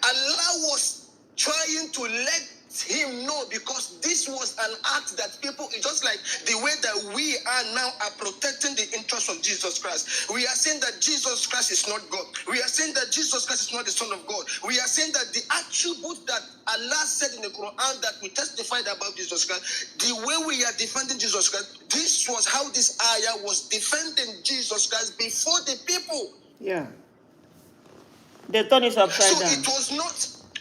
[SPEAKER 5] Allah was trying to let him know, because this was an act that people, just like the way that we are now are protecting the interests of Jesus Christ. We are saying that Jesus Christ is not God. We are saying that Jesus Christ is not the Son of God. We are saying that the attribute that Allah said in the Quran that we testified about Jesus Christ, the way we are defending Jesus Christ, this was how this ayah was defending Jesus Christ before the people.
[SPEAKER 1] Yeah. The turn is upside down.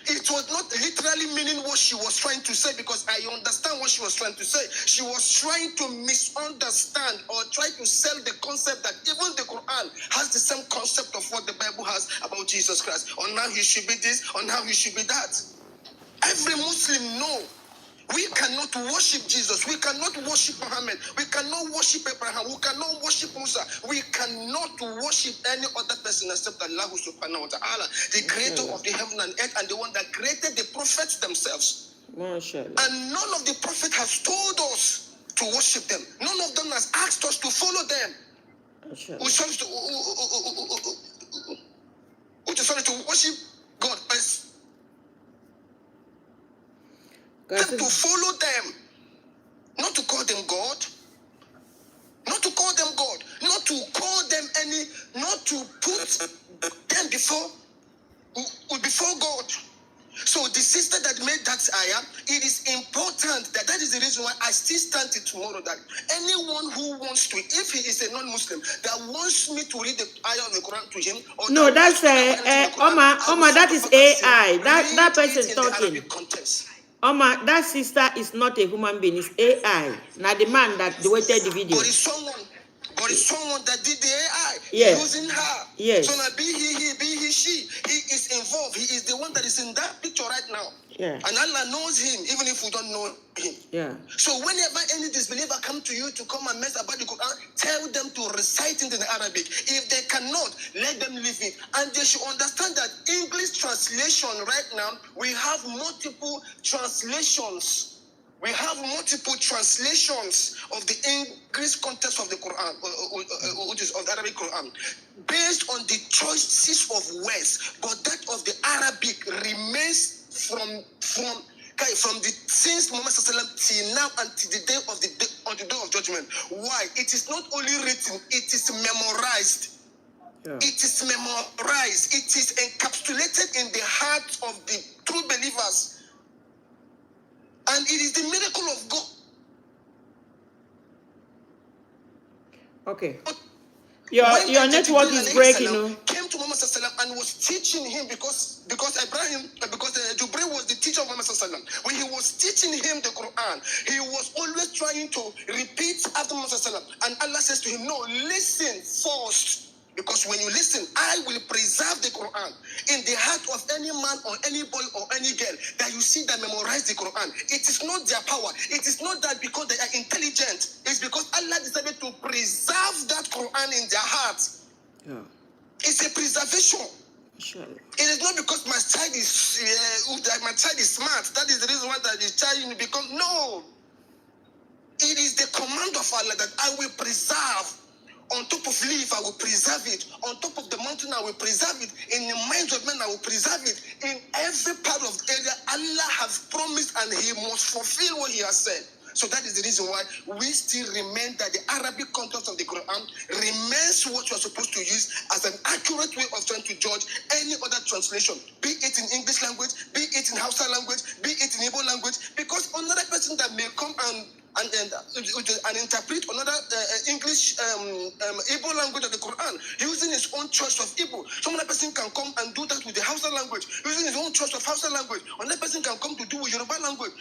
[SPEAKER 5] It was not literally meaning what she was trying to say, because I understand what she was trying to say. She was trying to misunderstand or try to sell the concept that even the Quran has the same concept of what the Bible has about Jesus Christ, on how he should be this, on how he should be that. Every Muslim knows we cannot worship Jesus. We cannot worship Muhammad. We cannot worship Abraham. We cannot worship Musa. We cannot worship any other person except Allah subhanahu wa ta'ala, the creator of the heaven and earth and the one that created the prophets themselves. And none of the prophets has told us to worship them. None of them has asked us to follow them. We sorry to worship God. To follow them, not to call them God, not to call them God, not to call them not to put them before God. So the sister that made that ayah, it is important that is the reason why I still stand till tomorrow, that anyone who wants to, if he is a non-Muslim, that wants me to read the ayah of the Quran to him, or
[SPEAKER 1] no, that's Omar, that is AI. That person talking. Oma, that sister is not a human being, it's AI. Now the man that waited the video.
[SPEAKER 5] But it's someone that did the AI, using her.
[SPEAKER 1] Yes.
[SPEAKER 5] So now be he, she. He is involved. He is the one that is in that picture right now.
[SPEAKER 1] Yeah.
[SPEAKER 5] And Allah knows him, even if we don't know him.
[SPEAKER 1] Yeah.
[SPEAKER 5] So whenever any disbeliever come to you to come and mess about the Quran, tell them to recite it in Arabic. If they cannot, let them leave it. And they should understand that English translation right now, we have multiple translations. We have multiple translations of the English context of the Quran, which is of the Arabic Quran, based on the choices of words, but that of the Arabic remains from the since Muhammad till now until the day of on the day of judgment. Why? It is not only written; it is memorized. Yeah. It is memorized. It is encapsulated in the hearts of the true believers. And it is the miracle of God.
[SPEAKER 1] Okay. Your network is breaking.
[SPEAKER 5] Came to Muhammad and was teaching him because Jubril was the teacher of Muhammad. When he was teaching him the Quran, he was always trying to repeat after Muhammad. And Allah says to him, no, listen first. Because when you listen, I will preserve the Quran in the heart of any man or any boy or any girl that you see that memorize the Quran. It is not their power. It is not that because they are intelligent. It's because Allah decided to preserve that Quran in their hearts. Yeah. It's a preservation. Sure. It is not because my child is smart. That is the reason why that the child will become. No. It is the command of Allah that I will preserve. On top of leaf, I will preserve it. On top of the mountain, I will preserve it. In the minds of men, I will preserve it. In every part of the area, Allah has promised and He must fulfill what He has said. So that is the reason why we still remain that the Arabic context of the Quran remains what you are supposed to use as an accurate way of trying to judge any other translation, be it in English language, be it in Hausa language, be it in Igbo language, because another person that may come and interpret another English Igbo language of the Quran using his own choice of Igbo. Some other person can come and do that with the Hausa language using his own choice of Hausa language. Another person can come to do with Yoruba language.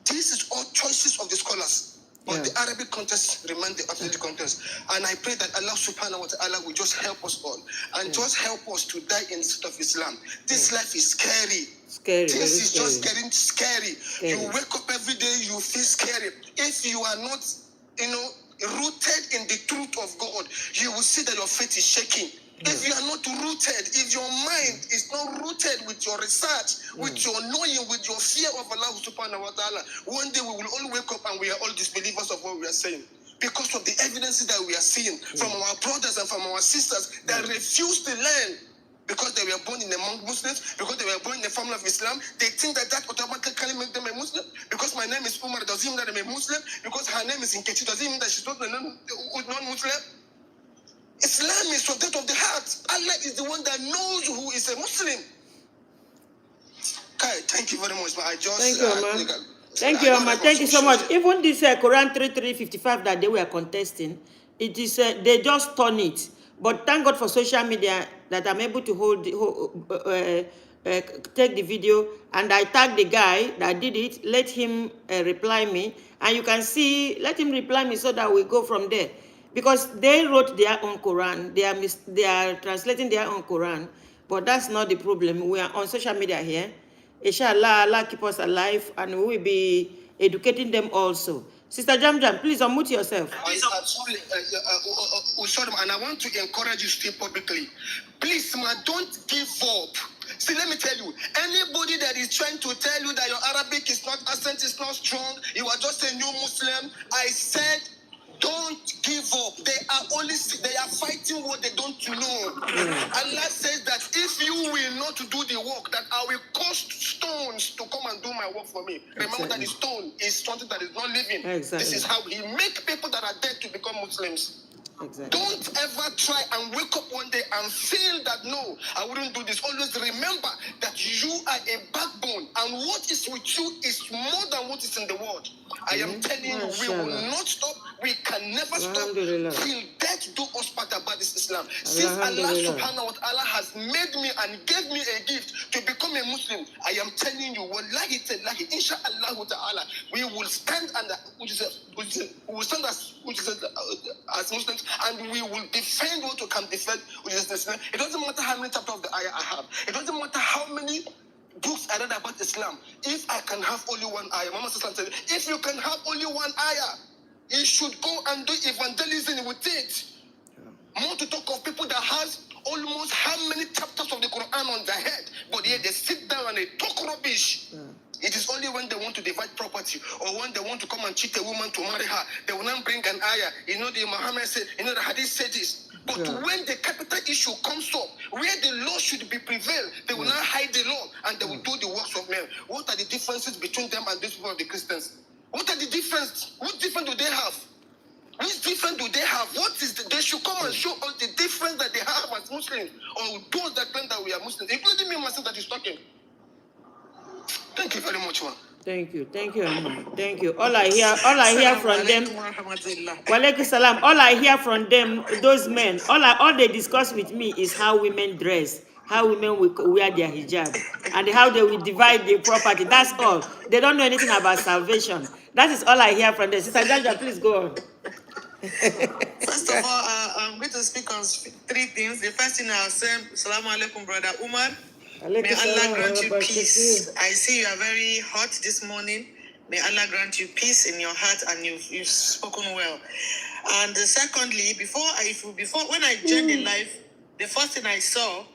[SPEAKER 5] This is all choices of the scholars. But the Arabic context remains the absolute context. And I pray that Allah subhanahu wa ta'ala will just help us all and just help us to die in the state of Islam. This life is scary. This is just getting scary. You wake up every day, you feel scary. If you are not, rooted in the truth of God, you will see that your faith is shaking. If you are not rooted, if your mind is not rooted with your research, with your knowing, with your fear of Allah subhanahu wa ta'ala, one day we will all wake up and we are all disbelievers of what we are saying. Because of the evidences that we are seeing from our brothers and from our sisters that refuse to learn because they were born in among Muslims, because they were born in the family of Islam. They think that automatically makes them a Muslim. Because my name is Umar, does it mean that I'm a Muslim? Because her name is Nkechi, does it mean that she's not a non-Muslim? Islam is the death of the heart. Allah is the one that knows who is a Muslim. Okay, thank you very much. I just
[SPEAKER 1] thank you, man. Thank you, man. Thank you so much. Even this Quran 3:355 that they were contesting, it is they just turn it. But thank God for social media that I'm able to take the video, and I tag the guy that did it. Let him reply me, and you can see. Let him reply me so that we go from there. Because they wrote their own Quran, they are translating their own Quran, but that's not the problem. We are on social media here. Inshallah, Allah keep us alive, and we will be educating them also. Sister Jam Jam, please unmute yourself.
[SPEAKER 5] And I want to encourage you still publicly. Please, man, don't give up. See, let me tell you, anybody that is trying to tell you that your Arabic is not, accent is not strong, you are just a new Muslim, I said, don't give up. They are fighting what they don't know. Allah says that if you will not do the work, that I will cause stones to come and do my work for me. Remember that the stone is something that is not living. This is how he makes people that are dead to become Muslims. Don't ever try and wake up one day and feel that, no, I wouldn't do this. Always remember that you are a backbone, and what is with you is more than what is in the world. I am telling you, we will not stop. We can never stop till death do us part about this Islam. Since Allah subhanahu wa ta'ala has made me and gave me a gift to become a Muslim, I am telling you, wallahi tallahi, inshallah ta'ala, we will stand under, as Muslims, and we will defend what we can defend, which is Islam. It doesn't matter how many chapters of the ayah I have. It doesn't matter how many books I read about Islam. If I can have only one ayah, Mama said, if you can have only one ayah, you should go and do evangelism with it. More to talk of people that has almost how many chapters of the Quran on their head, but yet they sit down and they talk rubbish. It is only when they want to divide property or when they want to come and cheat a woman to marry her, they will not bring an ayah. The Muhammad said, the Hadith said this. But when the capital issue comes up, where the law should be prevailed, they will not hide the law and they will do the works of men. What are the differences between them and these people of the Christians? What are the differences? What difference do they have? Which difference do they have? They should come and show us the difference that they have as Muslims, or those that claim that we are Muslims, including me myself that is talking. Thank you very much, man.
[SPEAKER 1] Thank you, Ahmad. Thank you. All I hear from them. Walaikum salam. All I hear from them, those men, all they discuss with me is how women dress, how women will wear their hijab, and how they will divide the property. That's all. They don't know anything about salvation. That is all I hear from them. Sister Jaja, please go on.
[SPEAKER 4] First of all, I'm going to speak on three things. The first thing I'll say, Assalamu alaikum, brother Umar. May Allah grant you peace. I see you are very hot this morning. May Allah grant you peace in your heart, and you've spoken well. And secondly, when I joined the life, the first thing I saw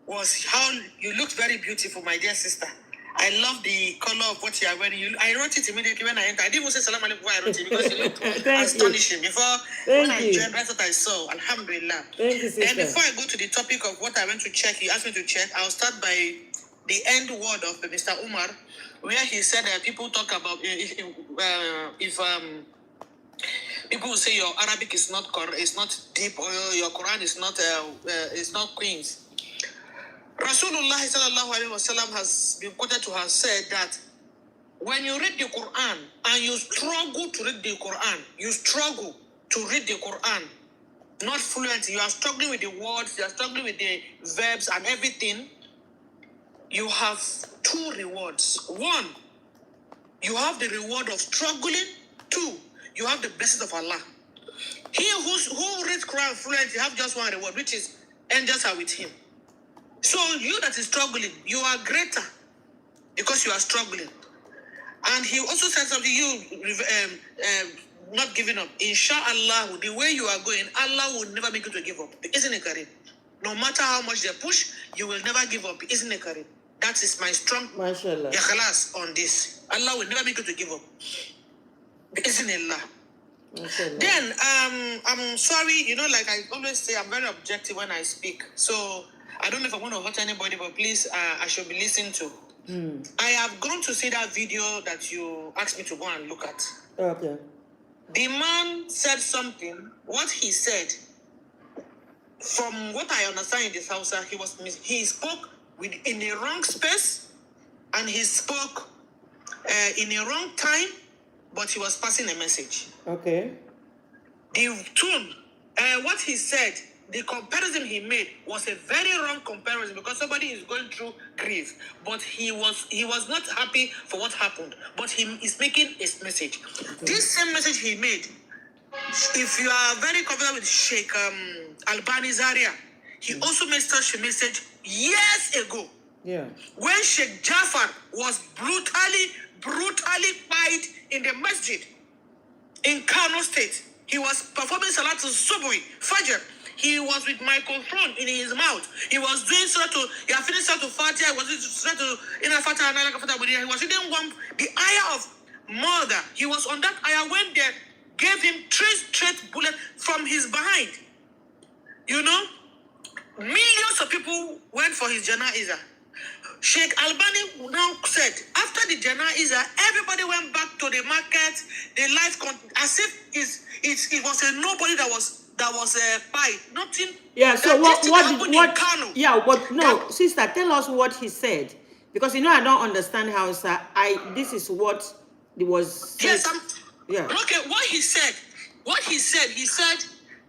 [SPEAKER 4] was how you looked very beautiful, my dear sister. I love the color of what you are wearing. I wrote it immediately when I entered. I didn't even say salam alaikum before I wrote it because you looked astonishing. When I joined, that's what I saw. Alhamdulillah.
[SPEAKER 1] Thank you, sister.
[SPEAKER 4] And before I go to the topic of what I went to check, you asked me to check, I'll start by the end word of Mr. Umar, where he said that people talk about if people will say your Arabic is not deep, or your Quran is not Queen's. Rasulullah sallallahu alaihi wasallam has been quoted to have said that when you read the Quran and you struggle to read the Quran, not fluent, you are struggling with the words, you are struggling with the verbs and everything, you have two rewards. One, you have the reward of struggling. Two, you have the blessings of Allah. He who reads Quran fluently have just one reward, which is angels are with him. So you that is struggling, you are greater because you are struggling. And he also said something, not giving up. Inshallah, the way you are going, Allah will never make you to give up. Isn't it, Karim? No matter how much they push, you will never give up. Isn't it, Karim? That is my strong ikhlas on this. Allah will never make you to give up. Isn't it, Allah? Then, I'm sorry, like I always say, I'm very objective when I speak. So, I don't know if I want to hurt anybody, but please, I should be listened to. I have gone to see that video that you asked me to go and look at.
[SPEAKER 1] Okay.
[SPEAKER 4] The man said something. What he said, from what I understand in this house, he spoke in a wrong space, and he spoke in a wrong time, but he was passing a message.
[SPEAKER 1] Okay.
[SPEAKER 4] The tune, what he said, the comparison he made was a very wrong comparison because somebody is going through grief, but he was not happy for what happened, but he is making a message. Okay. This same message he made, if you are very confident with Sheikh Albani Zaria, he also made such a message years ago.
[SPEAKER 1] Yeah. When
[SPEAKER 4] Sheikh Jafar was brutally fired in the masjid in Kano State. He was performing Salatul Subhi, Fajr. He was with microphone in his mouth. He was doing he had finished Salatul Fatiha, he was doing Salatul Inna Fatiha, he was reading the ayah of murder. He was on that ayah when they gave him 3 straight bullets from his behind. Millions of people went for his janaiza. Sheikh Albani now said, after the janaiza, everybody went back to the market, the life, as if it was a nobody that was fight. Nothing.
[SPEAKER 1] Yeah, so what yeah, but no, sister, tell us what he said. Because I don't understand how, sir. This is what it was said.
[SPEAKER 4] Yes,
[SPEAKER 1] yeah.
[SPEAKER 4] Okay, he said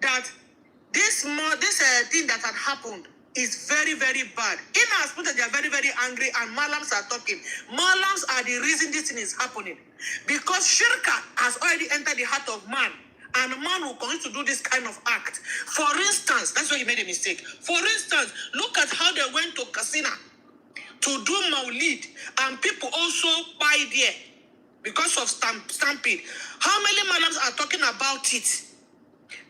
[SPEAKER 4] that this thing that had happened is very, very bad. In as much as they are very, very angry and Mallams are talking, Mallams are the reason this thing is happening. Because shirka has already entered the heart of man. And man will continue to do this kind of act. For instance, that's why he made a mistake. For instance, look at how they went to Kasina to do Maulid, and people also buy there because of stampede. How many Mallams are talking about it?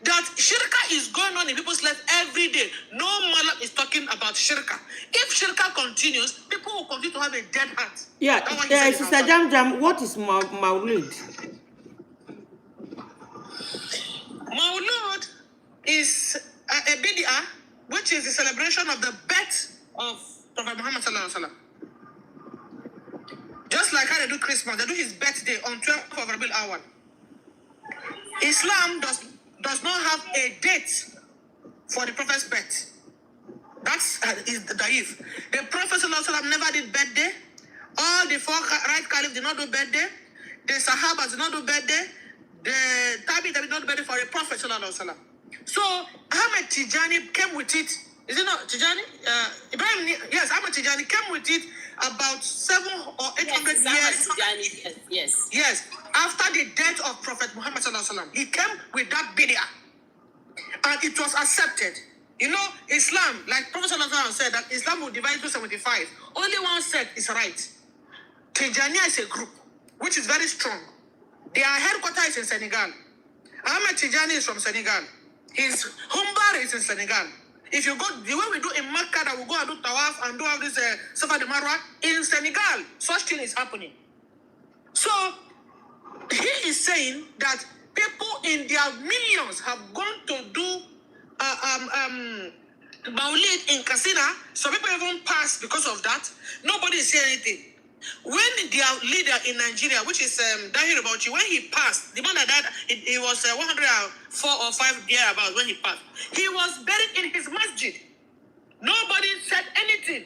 [SPEAKER 4] That shirka is going on in people's life every day. No Mallam is talking about shirka. If shirka continues, people will continue to have a dead heart.
[SPEAKER 1] Yeah, Sister Jam, what is Maulid?
[SPEAKER 4] Maulud is a bid'ah, which is the celebration of the birth of Prophet Muhammad sallallahu alaihi wasallam. Just like how they do Christmas, they do his birthday on 12th of Rabiul Awal. Islam does not have a date for the Prophet's birth. That's is the daif. The Prophet sallallahu alaihi wasallam never did birthday. All the 4 right caliphs did not do birthday. The Sahabas did not do birthday. The Tabi did not do birthday for the Prophet sallallahu alaihi wasallam. So Ahmed Tijani came with it. Is it not Tijani? Ibrahim, yes, Ahmed Tijani came with it about 700 or 800 years.
[SPEAKER 2] Tijani, yes.
[SPEAKER 4] Yes, after the death of Prophet Muhammad sallallahu alaihi wasallam, he came with that bid'ah, and it was accepted. Islam, like Prophet sallallahu alaihi wasallam said, that Islam will divide into 75. Only one sect is right. Tijaniya is a group which is very strong. Their headquarters is in Senegal. Ahmed Tijani is from Senegal. His Humbar is in Senegal. If you go, the way we do in Makkah, that we go and do Tawaf and do all this Safa de Marwa, in Senegal, such thing is happening. So, he is saying that people in their millions have gone to do Maulid in Kasina. Some people even passed because of that. Nobody is saying anything. When their leader in Nigeria, which is Dahir Bauchi, when he passed, the man that died, he was 104 or 5 years about when he passed. He was buried in his masjid. Nobody said anything.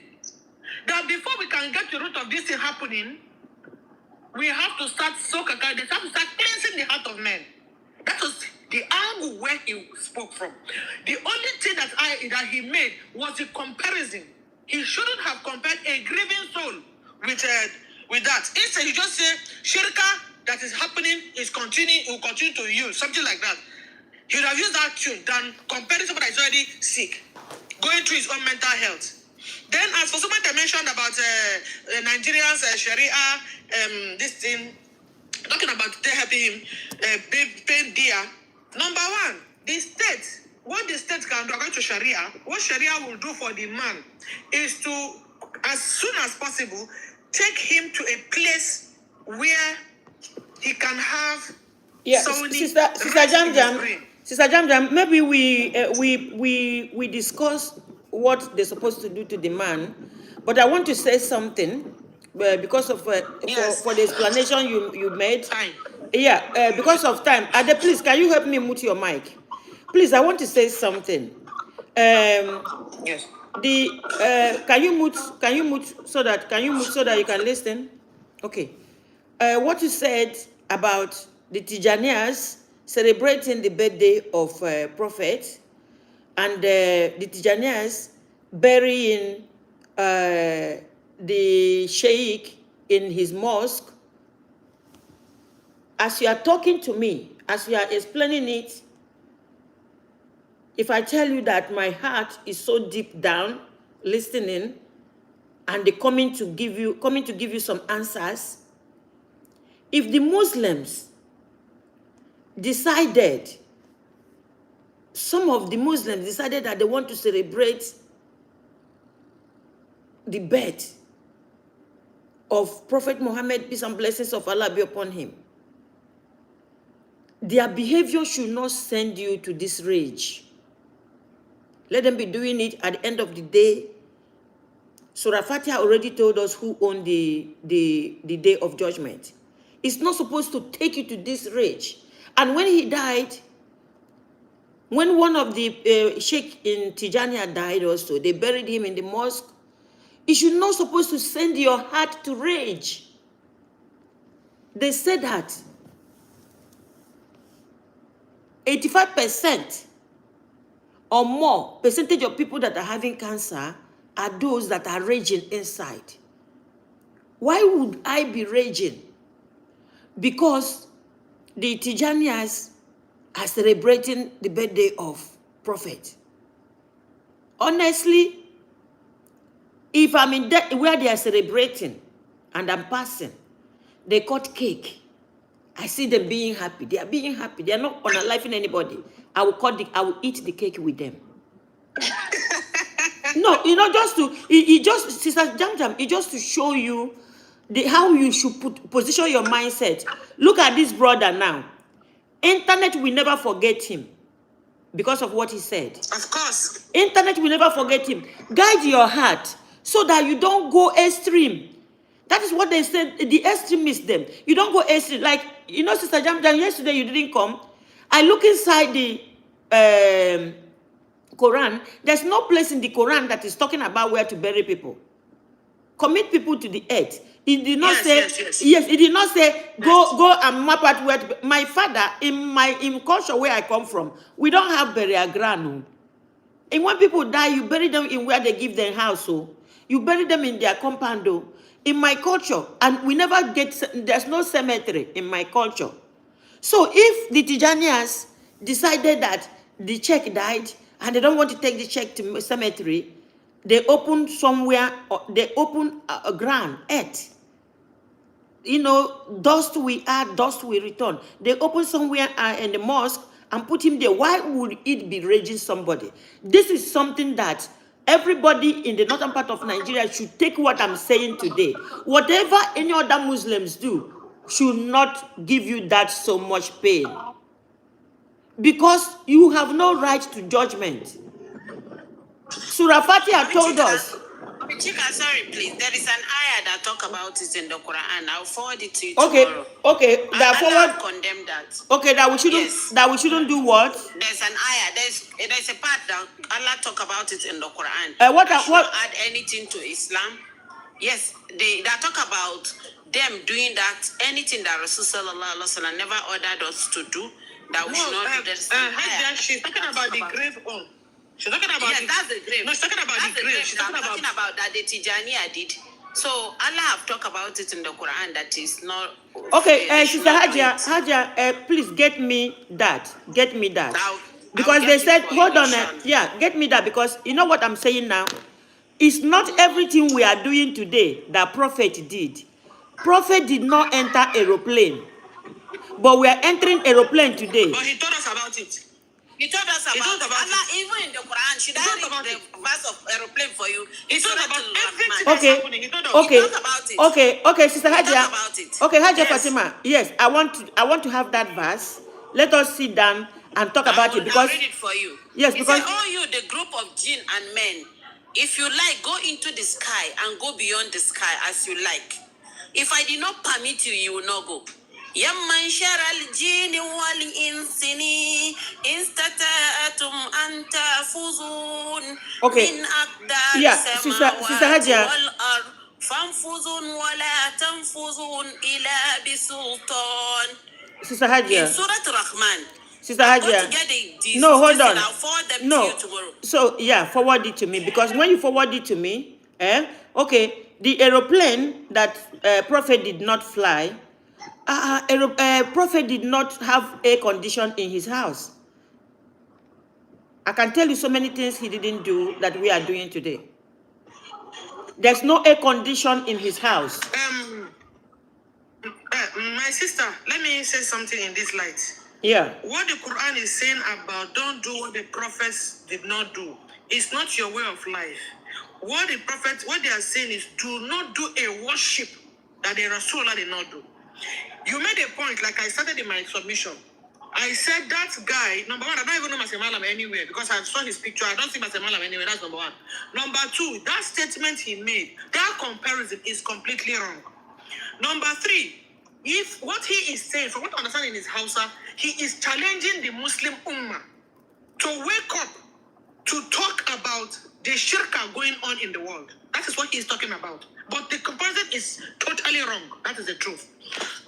[SPEAKER 4] That before we can get to the root of this thing happening, we have to start they have to start cleansing the heart of men. That was the angle where he spoke from. The only thing that he made was a comparison. He shouldn't have compared a grieving soul with that. Instead, he just said, shirka that is happening is will continue to use, something like that. He would have used that tune than comparing someone that is already sick, going through his own mental health. Then, as for someone that mentioned about Nigerians, Sharia, this thing, talking about they helping him pay dia. Number one, the state, what the state can do according to Sharia, what Sharia will do for the man is to, as soon as possible, take him to a place where he can have
[SPEAKER 1] Sister Jam, maybe we discuss what they're supposed to do to the man, but I want to say something because of
[SPEAKER 4] yes.
[SPEAKER 1] for the explanation you made.
[SPEAKER 4] Time.
[SPEAKER 1] Yeah, because of time. Ade, please, can you help me mute your mic? Please, I want to say something.
[SPEAKER 4] Yes.
[SPEAKER 1] Can you mute so that you can listen? Okay. What you said about the Tijanias celebrating the birthday of Prophet and the Tijanias burying the Sheikh in his mosque. As you are talking to me, as you are explaining it, if I tell you that my heart is so deep down listening, and they're coming to give you some answers, if the Muslims decided, some of the Muslims decided that they want to celebrate the birth of Prophet Muhammad, peace and blessings of Allah be upon him, their behavior should not send you to this rage. Let them be doing it. At the end of the day, Surah Fatiha already told us who owned the day of judgment. It's not supposed to take you to this rage. And when he died, when one of the Sheikh in Tijania died also, they buried him in the mosque. It should not supposed to send your heart to rage. They said that 85% or more percentage of people that are having cancer are those that are raging inside. Why would I be raging? Because the Tijanias are celebrating the birthday of Prophet. Honestly, if I'm in that where they are celebrating and I'm passing, they cut cake. I see them being happy. They are being happy. They are not unaliving anybody. I will eat the cake with them. No, Sister Jam, it just to show you how you should position your mindset. Look at this brother now. Internet will never forget him because of what he said.
[SPEAKER 4] Of course.
[SPEAKER 1] Internet will never forget him. Guide your heart so that you don't go extreme. That is what they said, the extremists them. You don't go extreme. Like, Sister Jam, yesterday you didn't come. I look inside the Quran. There's no place in the Quran that is talking about where to bury people. Commit people to the earth. It did not Yes, it did not say go and map out where to. My father, in culture where I come from, we don't have burial ground. And when people die, you bury them in where they give them house. So you bury them in their compound. In my culture, and we never there's no cemetery in my culture. So if the Tijanias decided that the Sheikh died and they don't want to take the Sheikh to cemetery, they open somewhere, they open a ground, earth. Dust we add, dust we return. They open somewhere in the mosque and put him there. Why would it be raging somebody? This is something that everybody in the northern part of Nigeria should take what I'm saying today. Whatever any other Muslims do should not give you that so much pain. Because you have no right to judgment. Surah Fatiha told us.
[SPEAKER 2] Chika, sorry, please. There is an ayah that talk about it in the Quran. I'll forward it to you tomorrow.
[SPEAKER 1] Okay.
[SPEAKER 2] Allah condemn that.
[SPEAKER 1] Okay, that we shouldn't do what?
[SPEAKER 2] There's an ayah. There's a part that Allah talk about it in the Quran.
[SPEAKER 1] What
[SPEAKER 2] add anything to Islam? Yes, they talk about them doing that. Anything that Rasulullah never ordered us to do, that we should not do.
[SPEAKER 4] She's talking about the grave home. She's talking about
[SPEAKER 2] that's the grave.
[SPEAKER 4] No, she's talking about the grave. She's talking
[SPEAKER 2] about that the Tijaniya did. So Allah have talked about it in the Quran that is not.
[SPEAKER 1] Okay,
[SPEAKER 2] they should
[SPEAKER 1] Sister
[SPEAKER 2] not do
[SPEAKER 1] Hajia,
[SPEAKER 2] it.
[SPEAKER 1] please get me that. Get me that. Because
[SPEAKER 2] I'll
[SPEAKER 1] they
[SPEAKER 2] get it
[SPEAKER 1] said,
[SPEAKER 2] for you,
[SPEAKER 1] hold on,
[SPEAKER 2] inshallah.
[SPEAKER 1] yeah, get me that, because you know what I'm saying now? It's not everything we are doing today that Prophet did. Prophet did not enter aeroplane, but we are entering aeroplane today.
[SPEAKER 4] But he told us about it.
[SPEAKER 2] He told us about, Allah, even in the Quran. Should I read the verse of aeroplane for you?
[SPEAKER 4] He told about everything
[SPEAKER 1] Okay,
[SPEAKER 4] that's happening. He told us.
[SPEAKER 1] okay,
[SPEAKER 2] He talked about it.
[SPEAKER 1] okay, Sister
[SPEAKER 2] He
[SPEAKER 1] Hajia.
[SPEAKER 2] talked about it.
[SPEAKER 1] Okay, Hajia
[SPEAKER 4] Yes.
[SPEAKER 1] Fatima. Yes, I want to have that verse. Let us sit down and talk about it, because
[SPEAKER 2] I'll read it for you.
[SPEAKER 1] yes,
[SPEAKER 2] He
[SPEAKER 1] because
[SPEAKER 2] said, "Oh, you, the group of jinn and men, if you like, go into the sky and go beyond the sky as you like. If I did not permit you, you will not go." يَمَّنْ شَرَ الْجِنِ وَالْإِنسِ إِنْسْتَطَعْتُمْ أَنْ تَنْفُذُوا
[SPEAKER 1] okay,
[SPEAKER 2] مِنْ أَقْدَارِ
[SPEAKER 1] yeah, Sister
[SPEAKER 2] السَّمَاوَاتِ
[SPEAKER 1] Hajia.
[SPEAKER 2] وَالْأَرْضِ فَانْفُذُوا وَلَا تَنْفُذُوا إِلَّا بِسُلْطَانٍ.
[SPEAKER 1] Sister
[SPEAKER 2] In
[SPEAKER 1] Hajia.
[SPEAKER 2] Surah Rahman.
[SPEAKER 1] Sister
[SPEAKER 2] I'm going
[SPEAKER 1] Hajia.
[SPEAKER 2] to get the
[SPEAKER 1] No, hold on.
[SPEAKER 2] I'll forward them to
[SPEAKER 1] No.
[SPEAKER 2] you tomorrow.
[SPEAKER 1] So yeah, forward it to me, because when you forward it to me, okay, the aeroplane that Prophet did not fly, Prophet did not have air condition in his house. I can tell you so many things he didn't do that we are doing today. There's no air condition in his house.
[SPEAKER 4] My sister, let me say something in this light.
[SPEAKER 1] Yeah.
[SPEAKER 4] What the Quran is saying about don't do what the prophets did not do, it's not your way of life. What the prophets, what they are saying is do not do a worship that the Rasulullah did not do. You made a point, like I started in my submission. I said that guy, number one, I don't even know Mallam anywhere because I saw his picture. I don't see Mallam anywhere. That's number one. Number two, that statement he made, that comparison is completely wrong. Number three, if what he is saying, from what I understand in his Hausa, he is challenging the Muslim Ummah to wake up to talk about the shirka going on in the world. That is what he is talking about. But the comparison is totally wrong. That is the truth.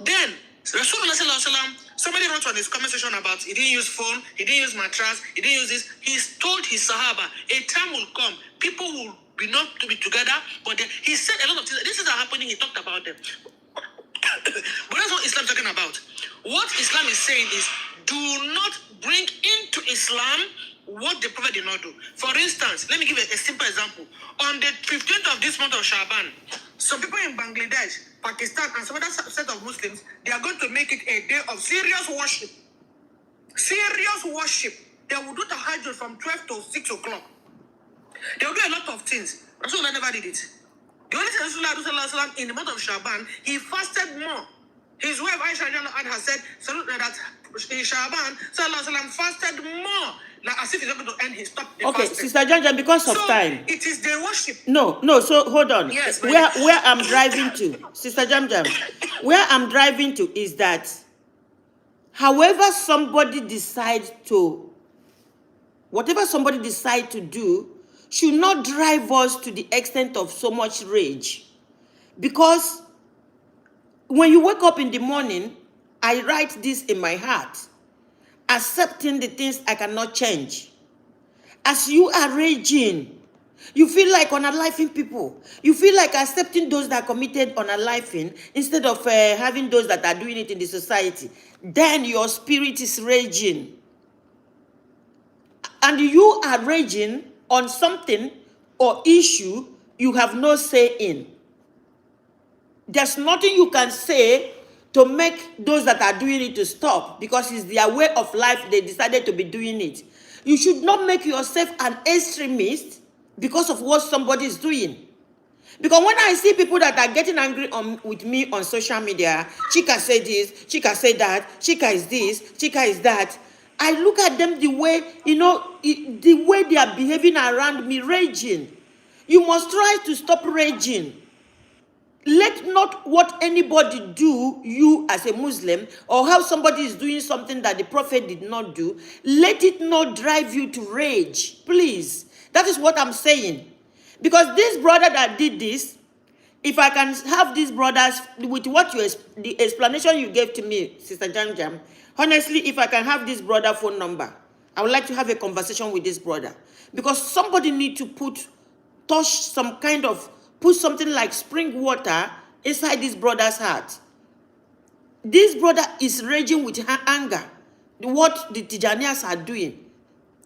[SPEAKER 4] Then, Rasulullah sallallahu alaihi wasallam, somebody wrote on his comment section about he didn't use phone, he didn't use mattress, he didn't use this. He's told his Sahaba, a time will come, people will be not to be together, but he said a lot of things. This is happening, he talked about them. But that's what Islam is talking about. What Islam is saying is, do not bring into Islam what the Prophet did not do. For instance, let me give a simple example. On the 15th of this month of Shaban, some people in Bangladesh, Pakistan, and some other set of Muslims, they are going to make it a day of serious worship. Serious worship. They will do the Hajj from 12 to 6 o'clock. They will do a lot of things. Rasulullah never did it. The only thing Rasulullah in the month of Shaban, he fasted more. His wife Aisha has said that in Shaban, Sallallahu fasted more. Like as if he's not going to end his stop.
[SPEAKER 1] Okay, Sister Janja, because of time.
[SPEAKER 4] It is the worship.
[SPEAKER 1] No, so hold on.
[SPEAKER 4] Yes,
[SPEAKER 1] where I'm driving to, Sister Jam, where I'm driving to is that however somebody decides to, whatever somebody decides to do, should not drive us to the extent of so much rage. Because when you wake up in the morning, I write this in my heart, accepting the things I cannot change. As you are raging, you feel like unaliving people. You feel like accepting those that are committed unaliving instead of having those that are doing it in the society. Then your spirit is raging. And you are raging on something or issue you have no say in. There's nothing you can say to make those that are doing it to stop, because it's their way of life. They decided to be doing it. You should not make yourself an extremist because of what somebody is doing. Because when I see people that are getting angry with me on social media, Chika said this, Chika said that, Chika is this, Chika is that, I look at them the way, the way they are behaving around me, raging. You must try to stop raging. Let not what anybody do, you as a Muslim, or how somebody is doing something that the Prophet did not do, let it not drive you to rage. Please. That is what I'm saying. Because this brother that did this, if I can have these brothers, with what the explanation you gave to me, Sister Jam, honestly, if I can have this brother phone number, I would like to have a conversation with this brother. Because somebody need to touch some kind of put something like spring water inside this brother's heart. This brother is raging with anger. What the Tijanias are doing.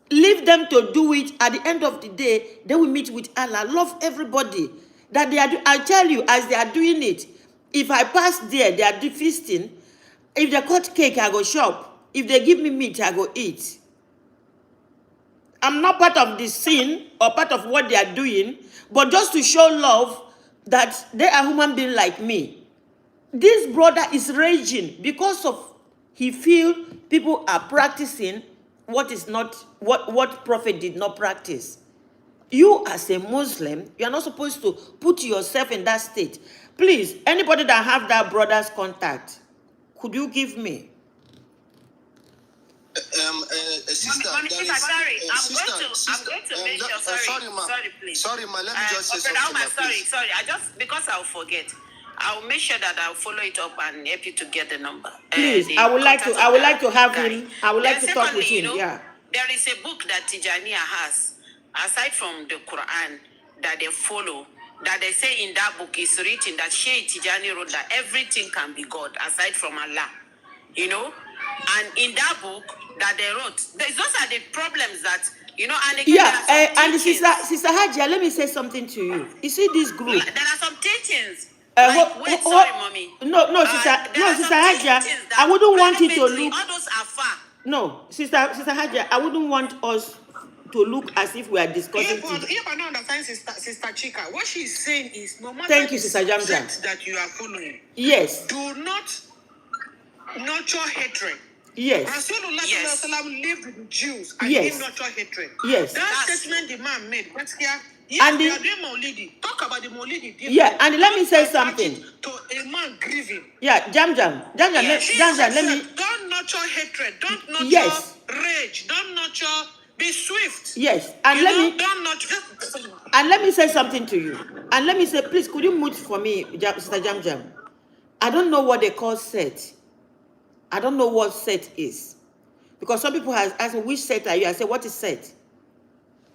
[SPEAKER 1] Leave them to do it. At the end of the day, they will meet with Allah. Love everybody. That they are. I tell you, as they are doing it, if I pass there, they are feasting. If they cut cake, I go shop. If they give me meat, I go eat. I'm not part of the sin or part of what they are doing, but just to show love that they are human beings like me. This brother is raging because of he feel people are practicing what is not what prophet did not practice. You as a Muslim, you are not supposed to put yourself in that state. Please, anybody that have that brother's contact, could you give me?
[SPEAKER 5] Sister,
[SPEAKER 2] I'm going to make sure. Sorry, please.
[SPEAKER 5] Sorry, ma. Let me just say something.
[SPEAKER 2] Sorry. I just, because I'll forget. I'll make sure that I'll follow it up and help you to get the number.
[SPEAKER 1] Please, I would like to have him. I would like to talk with him. Yeah.
[SPEAKER 2] There is a book that Tijaniya has, aside from the Quran, that they follow. That they say in that book is written that Sheikh Tijani wrote that everything can be God aside from Allah. You know, and in that book that they wrote, those are the problems that, you know, and again,
[SPEAKER 1] and Sister Hajia, let me say something to you. You see this group.
[SPEAKER 2] There are some teachings. Sorry, mommy.
[SPEAKER 1] No, Sister Hajia, I wouldn't want you to look.
[SPEAKER 2] All those are far.
[SPEAKER 1] No, Sister Hajia, I wouldn't want us to look as if we are discussing.
[SPEAKER 4] If I don't understand Sister Chika, what she's saying is no matter
[SPEAKER 1] Thank you, Sister Jamja.
[SPEAKER 4] that you are following.
[SPEAKER 1] Yes.
[SPEAKER 4] Do not nurture hatred.
[SPEAKER 1] Yes.
[SPEAKER 4] Rasulullah lived with the Jews and
[SPEAKER 1] yes.
[SPEAKER 4] he nurture hatred.
[SPEAKER 1] Yes.
[SPEAKER 4] That statement the man made. But here,
[SPEAKER 1] and
[SPEAKER 4] they are doing Maulidi. Talk about the Maulidi.
[SPEAKER 1] Yeah, and let me say something.
[SPEAKER 4] To a man grieving.
[SPEAKER 1] Yeah, Jamjam, let me.
[SPEAKER 4] Don't nurture hatred. Don't nurture rage. Don't nurture. Be swift.
[SPEAKER 1] Yes, and let me say something to you. And let me say, please, could you mute for me, Sister Jamjam? I don't know what they call set. I don't know what set is. Because some people have asked me, which set are you? I said, what is set?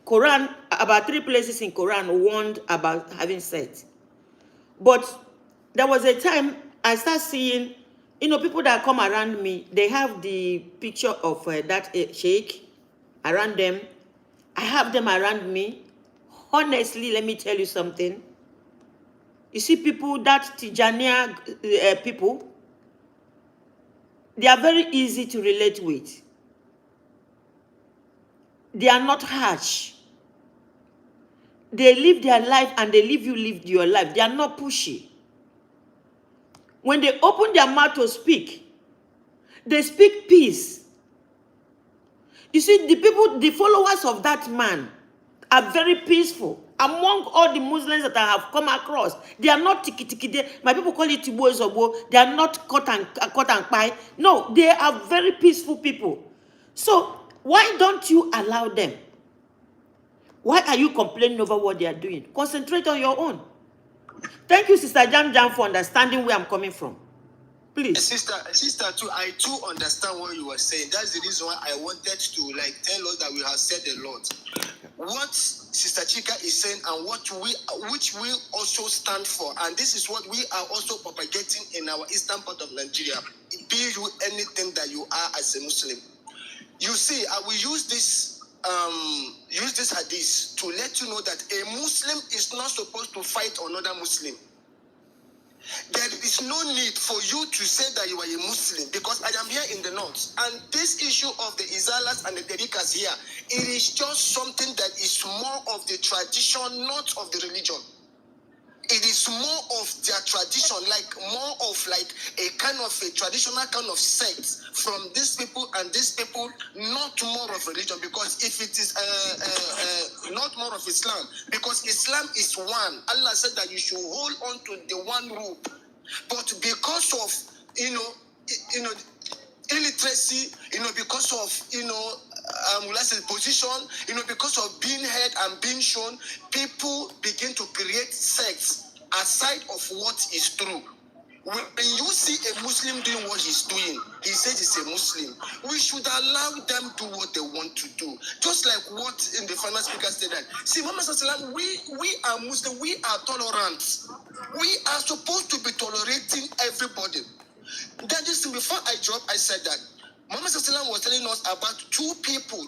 [SPEAKER 1] Quran, about 3 places in Quran warned about having set. But there was a time I started seeing, you know, people that come around me, they have the picture of that sheikh around them. I have them around me. Honestly, let me tell you something. You see people, that Tijaniya people, they are very easy to relate with. They are not harsh. They live their life and they live your life. They are not pushy. When they open their mouth to speak, they speak peace. You see, the followers of that man are very peaceful. Among all the Muslims that I have come across, they are not tiki-tiki. My people call it tibo zobo. They are not cut and pie. No, they are very peaceful people. So why don't you allow them? Why are you complaining over what they are doing? Concentrate on your own. Thank you, Sister Jam for understanding where I'm coming from. Please.
[SPEAKER 5] Sister too, I too understand what you were saying. That's the reason why I wanted to tell us that we have said a lot. What Sister Chika is saying and which we also stand for, and this is what we are also propagating in our eastern part of Nigeria. Be you anything that you are as a Muslim. You see, I will use this hadith to let you know that a Muslim is not supposed to fight another Muslim. There is no need for you to say that you are a Muslim, because I am here in the north, and this issue of the Izalas and the Terikas here, it is just something that is more of the tradition, not of the religion. It is more of their tradition, more of a kind of a traditional kind of sect from these people and these people, not more of religion. Because if it is not more of Islam, because Islam is one. Allah said that you should hold on to the one rule. But because of illiteracy, because of position, because of being heard and being shown, people begin to create sects aside of what is true. when you see a Muslim doing what he's doing, he says he's a Muslim. We should allow them do what they want to do. Just like what in the final speaker said that. See, Muhammad Sallallahu we are Muslim, we are tolerant. We are supposed to be tolerating everybody. That is, before I dropped, I said that Muhammad Sallallahu was telling us about two people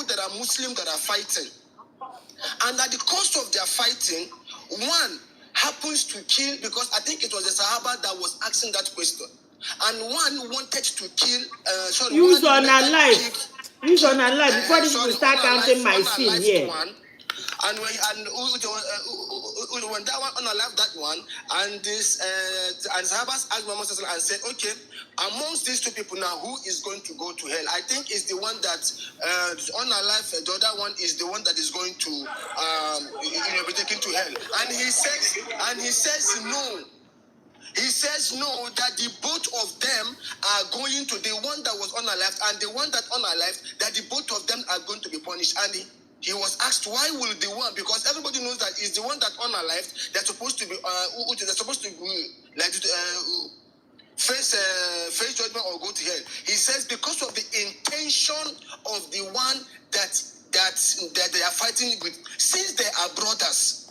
[SPEAKER 5] that are Muslim that are fighting. And at the cost of their fighting, one happens to kill, because I think it was the Sahaba that was asking that question. And one wanted to kill,
[SPEAKER 1] use on our life. Use on our life before this will start counting my sin here.
[SPEAKER 5] And when that one unalived that one, and this and Sahabas asked Muhammad and said, okay, amongst these two people now, who is going to go to hell? I think it's the one that unalived. The other one is the one that is going to be taken to hell. And he says no. He says no, that the both of them are going to, the one that was unalived and the one that unalived, that the both of them are going to be punished. And he was asked, why will the one? Because everybody knows that it's the one that unalived that's supposed to be face judgment or go to hell. He says because of the intention of the one that they are fighting with, since they are brothers.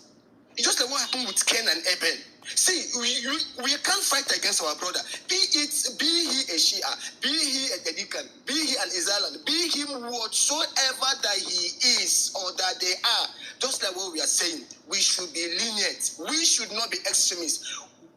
[SPEAKER 5] It's just like what happened with Cain and Abel. See, we can't fight against our brother. Be he a Shia, be he a Dedikan, be he an Israel, be him whatsoever that he is or that they are. Just like what we are saying, we should be lenient. We should not be extremists.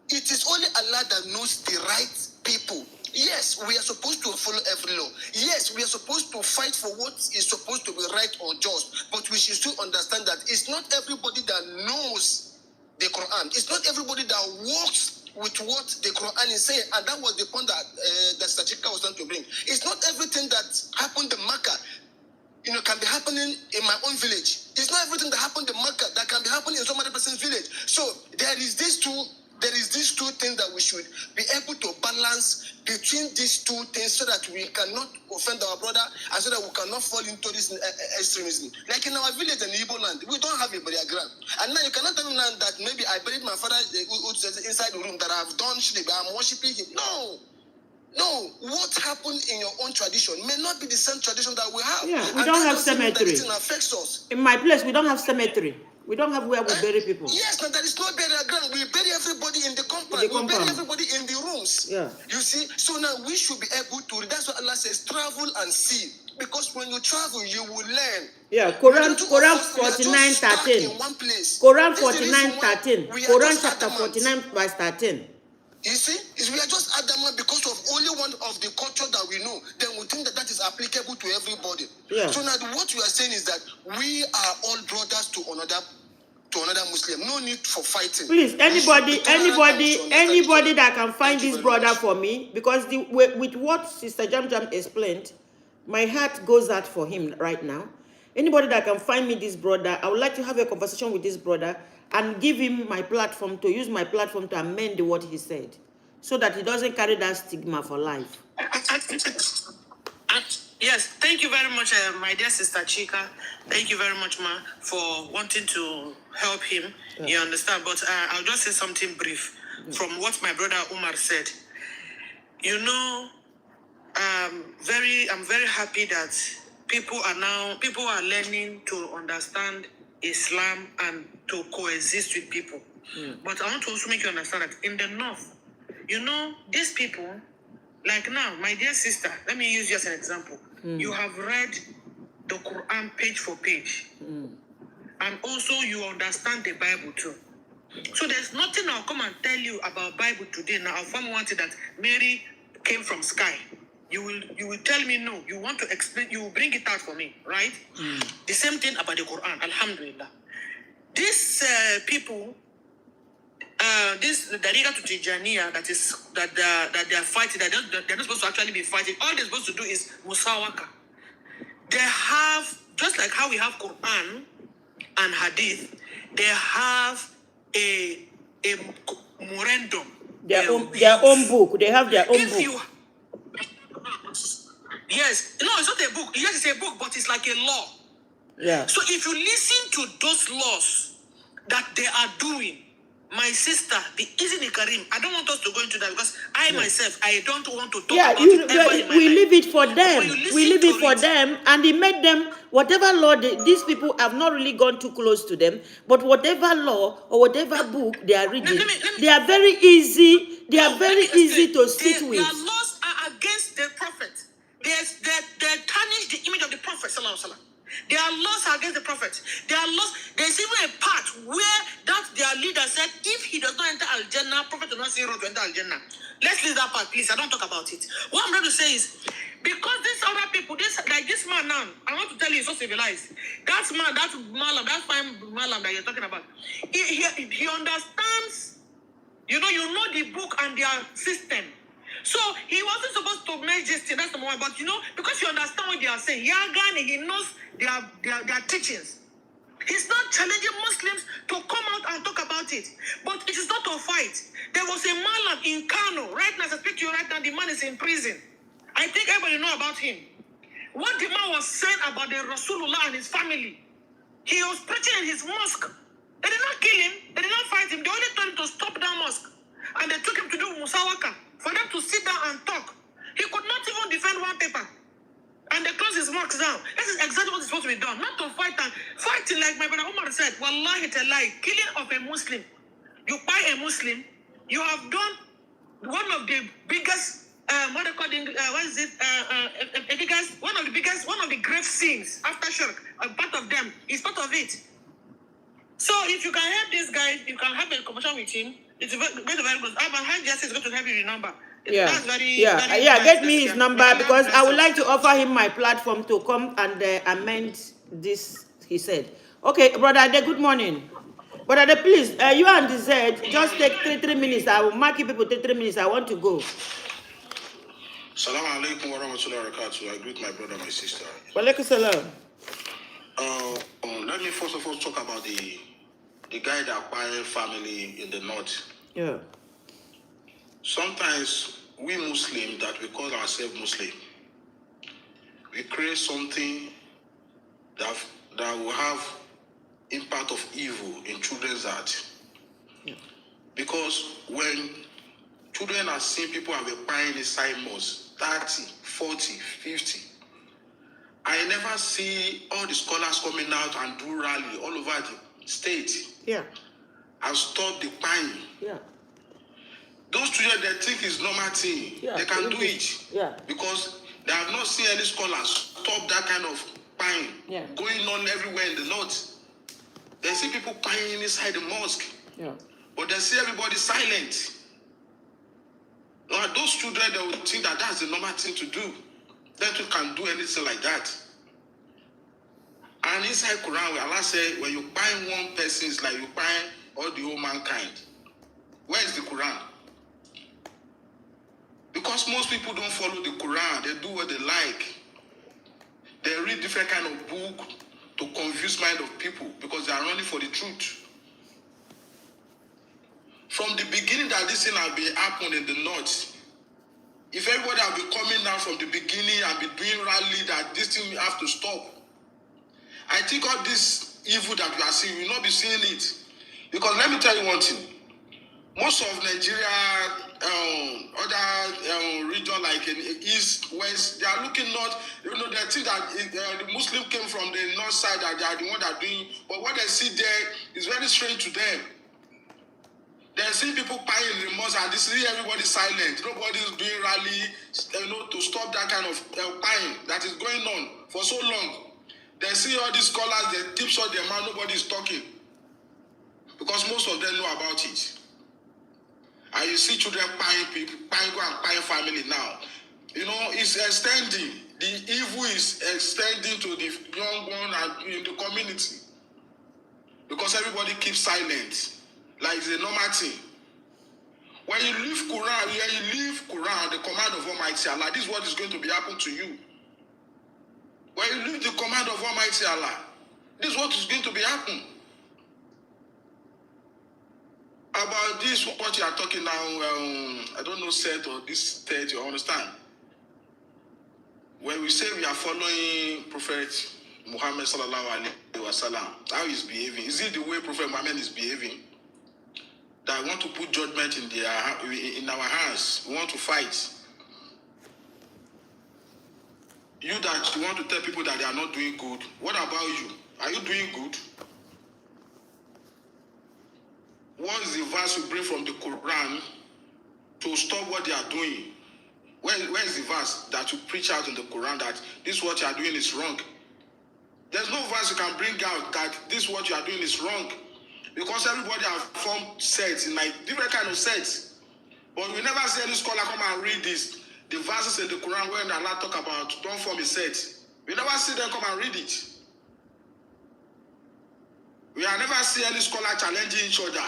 [SPEAKER 5] It is only Allah that knows the right people. Yes, we are supposed to follow every law. Yes, we are supposed to fight for what is supposed to be right or just. But we should still understand that it's not everybody that knows the Quran. It's not everybody that works with what the Quran is saying. And that was the point that Sachika was trying to bring. It's not everything that happened in Makkah, can be happening in my own village. It's not everything that happened in Makkah that can be happening in some other person's village. So there is these two things that we should be able to balance between these two things, so that we cannot offend our brother and so that we cannot fall into this extremism. Like in our village in Igbo land, we don't have a burial ground. And now you cannot tell me now that maybe I buried my father inside the room, that I've done shirk, I'm worshiping him. No, what happened in your own tradition may not be the same tradition that we have.
[SPEAKER 1] Yeah, we don't have cemetery.
[SPEAKER 5] It affects us.
[SPEAKER 1] In my place, we don't have cemetery. We don't have where we bury people.
[SPEAKER 5] Yes, but there is no burial ground. We bury everybody in the compound. We bury everybody in the rooms. Yeah. You see? So now we should be able to, that's what Allah says, travel and see. Because when you travel, you will learn.
[SPEAKER 1] Yeah, Quran 49:13. Quran 49:13. Quran chapter 49 verse 13.
[SPEAKER 5] You see, we are just adamant because of only one of the culture that we know. Then we think that is applicable to everybody. Yeah. So now what we are saying is that we are all brothers to another Muslim. No need for fighting.
[SPEAKER 1] Please, anybody that can find this brother for me, because with what Sister Jam Jam explained, my heart goes out for him right now. Anybody that can find me this brother, I would like to have a conversation with this brother and give him my platform, to use my platform to amend what he said, so that he doesn't carry that stigma for life.
[SPEAKER 4] Yes, thank you very much, my dear Sister Chika. Thank you very much, ma, for wanting to help him. Yeah. You understand? But I'll just say something brief from what my brother Umar said. I'm very happy that people are learning to understand Islam and to coexist with people. But I want to also make you understand that in the north, these people, like now, my dear sister, let me use you as an example. You have read the Quran page for page. And also you understand the Bible too. So there's nothing I'll come and tell you about Bible today. Now, I'll find one thing that Mary came from sky. You will tell me no. You want to explain, you will bring it out for me, right? The same thing about the Quran, alhamdulillah. These people, this Dariqa to Tijaniya that they are fighting, they're not supposed to actually be fighting. All they're supposed to do is musawaka. They have, just like how we have Quran and Hadith, they have a memorandum.
[SPEAKER 1] Their own book. They have their own book.
[SPEAKER 4] Yes. No, it's not a book. Yes, it's a book, but it's like a law.
[SPEAKER 1] Yeah.
[SPEAKER 4] So if you listen to those laws that they are doing, my sister, the Izini Karim, I don't want us to go into that because I myself, I don't want to talk about
[SPEAKER 1] you,
[SPEAKER 4] it ever in my
[SPEAKER 1] we
[SPEAKER 4] life.
[SPEAKER 1] leave it for them.
[SPEAKER 4] When you
[SPEAKER 1] We leave
[SPEAKER 4] listen
[SPEAKER 1] it for
[SPEAKER 4] to
[SPEAKER 1] them, and it made them whatever law these people have not really gone too close to them, but whatever law or whatever book they are reading, they are very easy. They are very easy to sit with.
[SPEAKER 4] Their laws are against the prophet. They tarnish the image of the prophet. Their laws are against the prophet. Their laws. There's even a part where that their leader said, if he does not enter Al-Jannah, prophet will not see road to enter Al-Jannah. Let's leave that part, please. I don't talk about it. What I'm trying to say is, because these other people, this man now, I want to tell you, he's so civilized. That man, that Mallam, that fine Mallam that you're talking about, he understands. You know the book and their system. So he wasn't supposed to make this thing. That's number one. But because you understand what they are saying, he knows their teachings. He's not challenging Muslims to come out and talk about it. But it is not a fight. There was a Mallam in Kano. Right now, as I speak to you right now, the man is in prison. I think everybody know about him. What the man was saying about the Rasulullah and his family. He was preaching in his mosque. They did not kill him. They did not fight him. They only told him to stop that mosque. And they took him to do musawaka for them to sit down and talk. He could not even defend one paper. And they closed his mosque down. This is exactly what is supposed to be done. Not to fight and fighting like my brother Umar said. Wallahi ta'ala, killing of a Muslim. You buy a Muslim, you have done one of the biggest one of the grave sins after shirk. Part of them is part of it. So if you can help this guy, you can have a conversation with him. It's very good. High Justice is going to help you with your number.
[SPEAKER 1] Yeah,
[SPEAKER 4] That's very
[SPEAKER 1] get me his number because I would like to offer him my platform to come and amend this, he said. Okay, Brother Ade, good morning. Brother Ade, please, you and the Z, just take 3 minutes. I will mark you people 3 minutes. I want to go.
[SPEAKER 6] Assalamu alaikum wa rahmatullahi wa barakatuh. I greet my brother, my sister.
[SPEAKER 1] Wa alaikum salam.
[SPEAKER 6] Let me first of all talk about the guy that acquired family in the north.
[SPEAKER 1] Yeah.
[SPEAKER 6] Sometimes we Muslims that we call ourselves Muslim, we create something that will have impact of evil in children's heart.
[SPEAKER 1] Yeah.
[SPEAKER 6] Because when children are seeing people have been buying inside mosques, 30, 40, 50, I never see all the scholars coming out and do rally all over the state.
[SPEAKER 1] Yeah.
[SPEAKER 6] And stop the buying.
[SPEAKER 1] Yeah.
[SPEAKER 6] Those children, they think it's normal thing.
[SPEAKER 1] Yeah,
[SPEAKER 6] they can do it.
[SPEAKER 1] Yeah.
[SPEAKER 6] Because they have not seen any scholars stop that kind of buying going on everywhere in the north. They see people buying inside the mosque.
[SPEAKER 1] Yeah.
[SPEAKER 6] But they see everybody silent. Now, those children, they will think that that's the normal thing to do. That you can do anything like that. And inside Quran, where Allah said, when you buy one person, it's like you buy all the whole mankind. Where is the Quran? Because most people don't follow the Quran. They do what they like. They read different kind of book to confuse mind of people because they are running for the truth. From the beginning that this thing has been happening in the north, if everybody have been coming now from the beginning and be doing rally that this thing we have to stop, I think all this evil that we are seeing, we will not be seeing it. Because let me tell you one thing. Most of Nigeria, other region like in East, West, they are looking north. They think that the Muslim came from the north side, that they are the one that are doing. But what they see there is very strange to them. They see people buying in the mosque and they see everybody silent. Nobody is doing rally, to stop that kind of buying that is going on for so long. They see all these scholars, they tip shot their mouth, nobody is talking. Because most of them know about it. And you see children buying people, buying family now. It's extending. The evil is extending to the young one and in the community. Because everybody keeps silent. Like it's a normal thing. When you leave Quran, the command of Almighty Allah, this is what is going to be happening to you. When you leave the command of Almighty Allah, this is what is going to be happening. About this, what you are talking now, I don't know, set or this state, you understand? When we say we are following Prophet Muhammad sallallahu alaihi wasallam, how he's behaving, is it the way Prophet Muhammad is behaving? that want to put judgment in our hands. We want to fight. You that want to tell people that they are not doing good, what about you? Are you doing good? What is the verse you bring from the Quran to stop what they are doing? Where is the verse that you preach out in the Quran that this what you are doing is wrong? There's no verse you can bring out that this what you are doing is wrong. Because everybody have formed sects in like different kind of sects. But we never see any scholar come and read this. The verses in the Quran when Allah talk about don't form a sect. We never see them come and read it. We have never seen any scholar challenging each other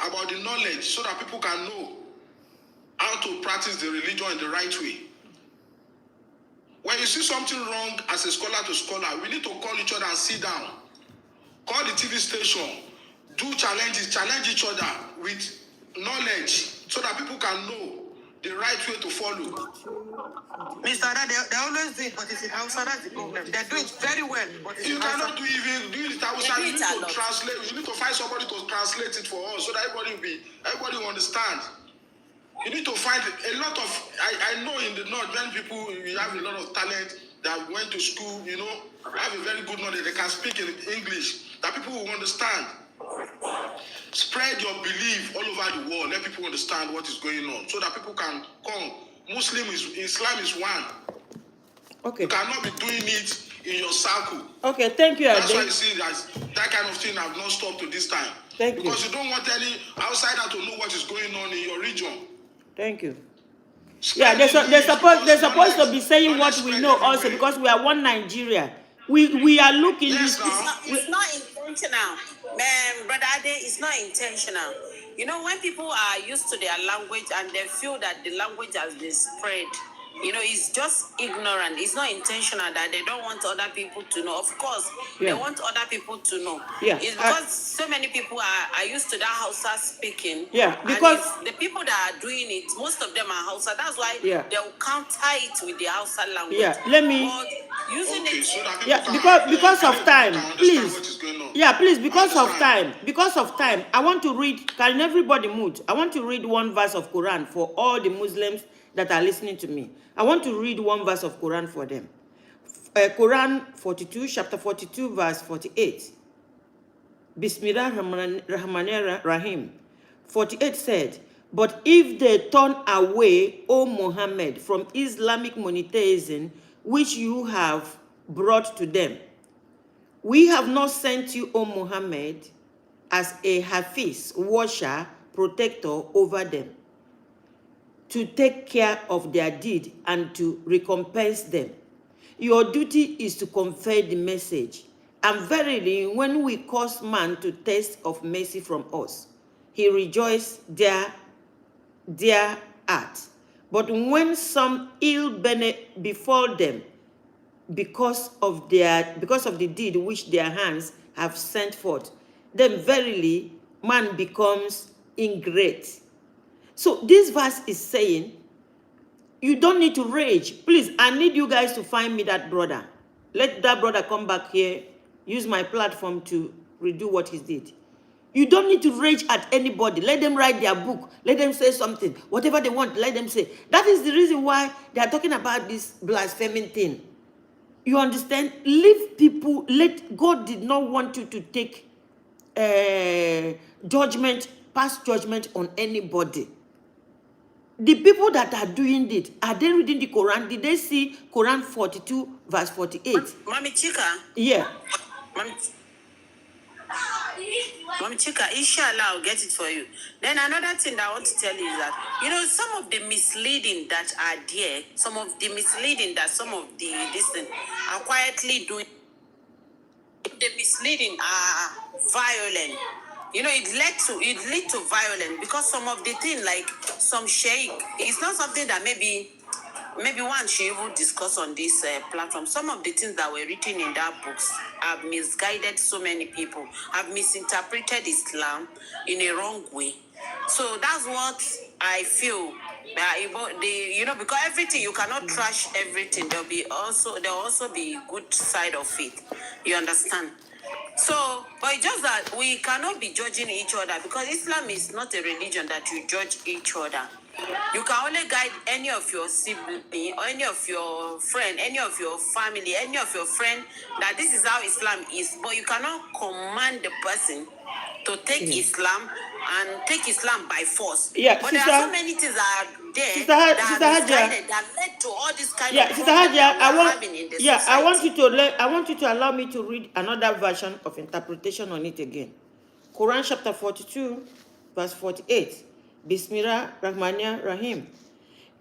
[SPEAKER 6] about the knowledge so that people can know how to practice the religion in the right way. When you see something wrong as a scholar to scholar, we need to call each other and sit down. Call the TV station. Do challenges, challenge each other with knowledge so that people can know the right way to follow.
[SPEAKER 4] Mr. Ada, they always do it, but it's in Hausa, that's the problem. They do it very well, but it's
[SPEAKER 6] You
[SPEAKER 4] in
[SPEAKER 6] cannot
[SPEAKER 4] Hausa.
[SPEAKER 6] do it Hausa. You need to translate. You need to find somebody to translate it for us so that everybody will understand. You need to find a lot of. I know in the north, when people you have a lot of talent that went to school, you know, have a very good knowledge. They can speak in English that people will understand. Spread your belief all over the world. Let people understand what is going on, so that people can come. Islam is one.
[SPEAKER 1] Okay.
[SPEAKER 6] You cannot be doing it in your circle.
[SPEAKER 1] Okay, thank you.
[SPEAKER 6] That's why you see that kind of thing have not stopped to this time.
[SPEAKER 1] Thank you.
[SPEAKER 6] Because you don't want any outsider to know what is going on in your region.
[SPEAKER 1] Thank you. Yeah, they're supposed to be saying what we know also because we are one Nigeria. We are looking.
[SPEAKER 6] Yes,
[SPEAKER 2] It's not intentional, man, brother Ade. It's not intentional. You know, when people are used to their language and they feel that the language has been spread, you know, it's just ignorant. It's not intentional that they don't want other people to know. Of course, they want other people to know.
[SPEAKER 1] Yeah.
[SPEAKER 2] It's because so many people are used to that Hausa speaking.
[SPEAKER 1] Yeah,
[SPEAKER 2] because the people that are doing it, most of them are Hausa. That's why they'll counter it with the Hausa language.
[SPEAKER 1] Yeah, let me.
[SPEAKER 2] But using it.
[SPEAKER 6] So that
[SPEAKER 1] Yeah, because of time, please. Yeah, please, because of time, I want to read. Can everybody mute? I want to read one verse of Quran for all the Muslims that are listening to me. I want to read one verse of Quran for them. Quran 42, chapter 42, verse 48. Bismillah Rahmanir Rahim. 48 said, but if they turn away, O Muhammad, from Islamic monotheism, which you have brought to them, we have not sent you, O Muhammad, as a Hafiz, watcher, protector over them, to take care of their deed and to recompense them. Your duty is to convey the message. And verily, when we cause man to taste of mercy from us, he rejoices thereat. But when some ill befall them because of the deed which their hands have sent forth, then verily man becomes ingrate. So this verse is saying, you don't need to rage. Please, I need you guys to find me that brother. Let that brother come back here, use my platform to redo what he did. You don't need to rage at anybody. Let them write their book. Let them say something. Whatever they want, let them say. That is the reason why they are talking about this blaspheming thing. You understand? Leave people. God did not want you to take pass judgment on anybody. The people that are doing it, are they reading the Quran? Did they see Quran 42, verse 48?
[SPEAKER 2] Mami Chika.
[SPEAKER 1] Yeah.
[SPEAKER 2] Mami Chika, inshallah, I'll get it for you. Then another thing that I want to tell you is that, you know, some of the misleading that are there, some of the are quietly doing. The misleading are violent. You know, it lead to violence because some of the thing, like some sheikh, it's not something that maybe one should even discuss on this platform. Some of the things that were written in that books have misguided so many people, have misinterpreted Islam in a wrong way. So that's what I feel. Because everything, you cannot trash everything. There'll also be good side of it. You understand? So, but it's just that we cannot be judging each other because Islam is not a religion that you judge each other. You can only guide any of your sibling or any of your friend, any of your family, any of your friend that this is how Islam is. But you cannot command the person to take Islam and take Islam by force.
[SPEAKER 1] Yeah,
[SPEAKER 2] but
[SPEAKER 1] sister,
[SPEAKER 2] there are so many things that are there
[SPEAKER 1] Sister
[SPEAKER 2] that are
[SPEAKER 1] Haja,
[SPEAKER 2] misguided that led to all this kind
[SPEAKER 1] yeah,
[SPEAKER 2] of
[SPEAKER 1] Sister
[SPEAKER 2] problem
[SPEAKER 1] Haja,
[SPEAKER 2] that
[SPEAKER 1] I
[SPEAKER 2] we're
[SPEAKER 1] want,
[SPEAKER 2] having in the
[SPEAKER 1] yeah,
[SPEAKER 2] society.
[SPEAKER 1] I want you to allow me to read another version of interpretation on it again. Quran chapter 42, verse 48. Bismillah Rahmanir Rahim.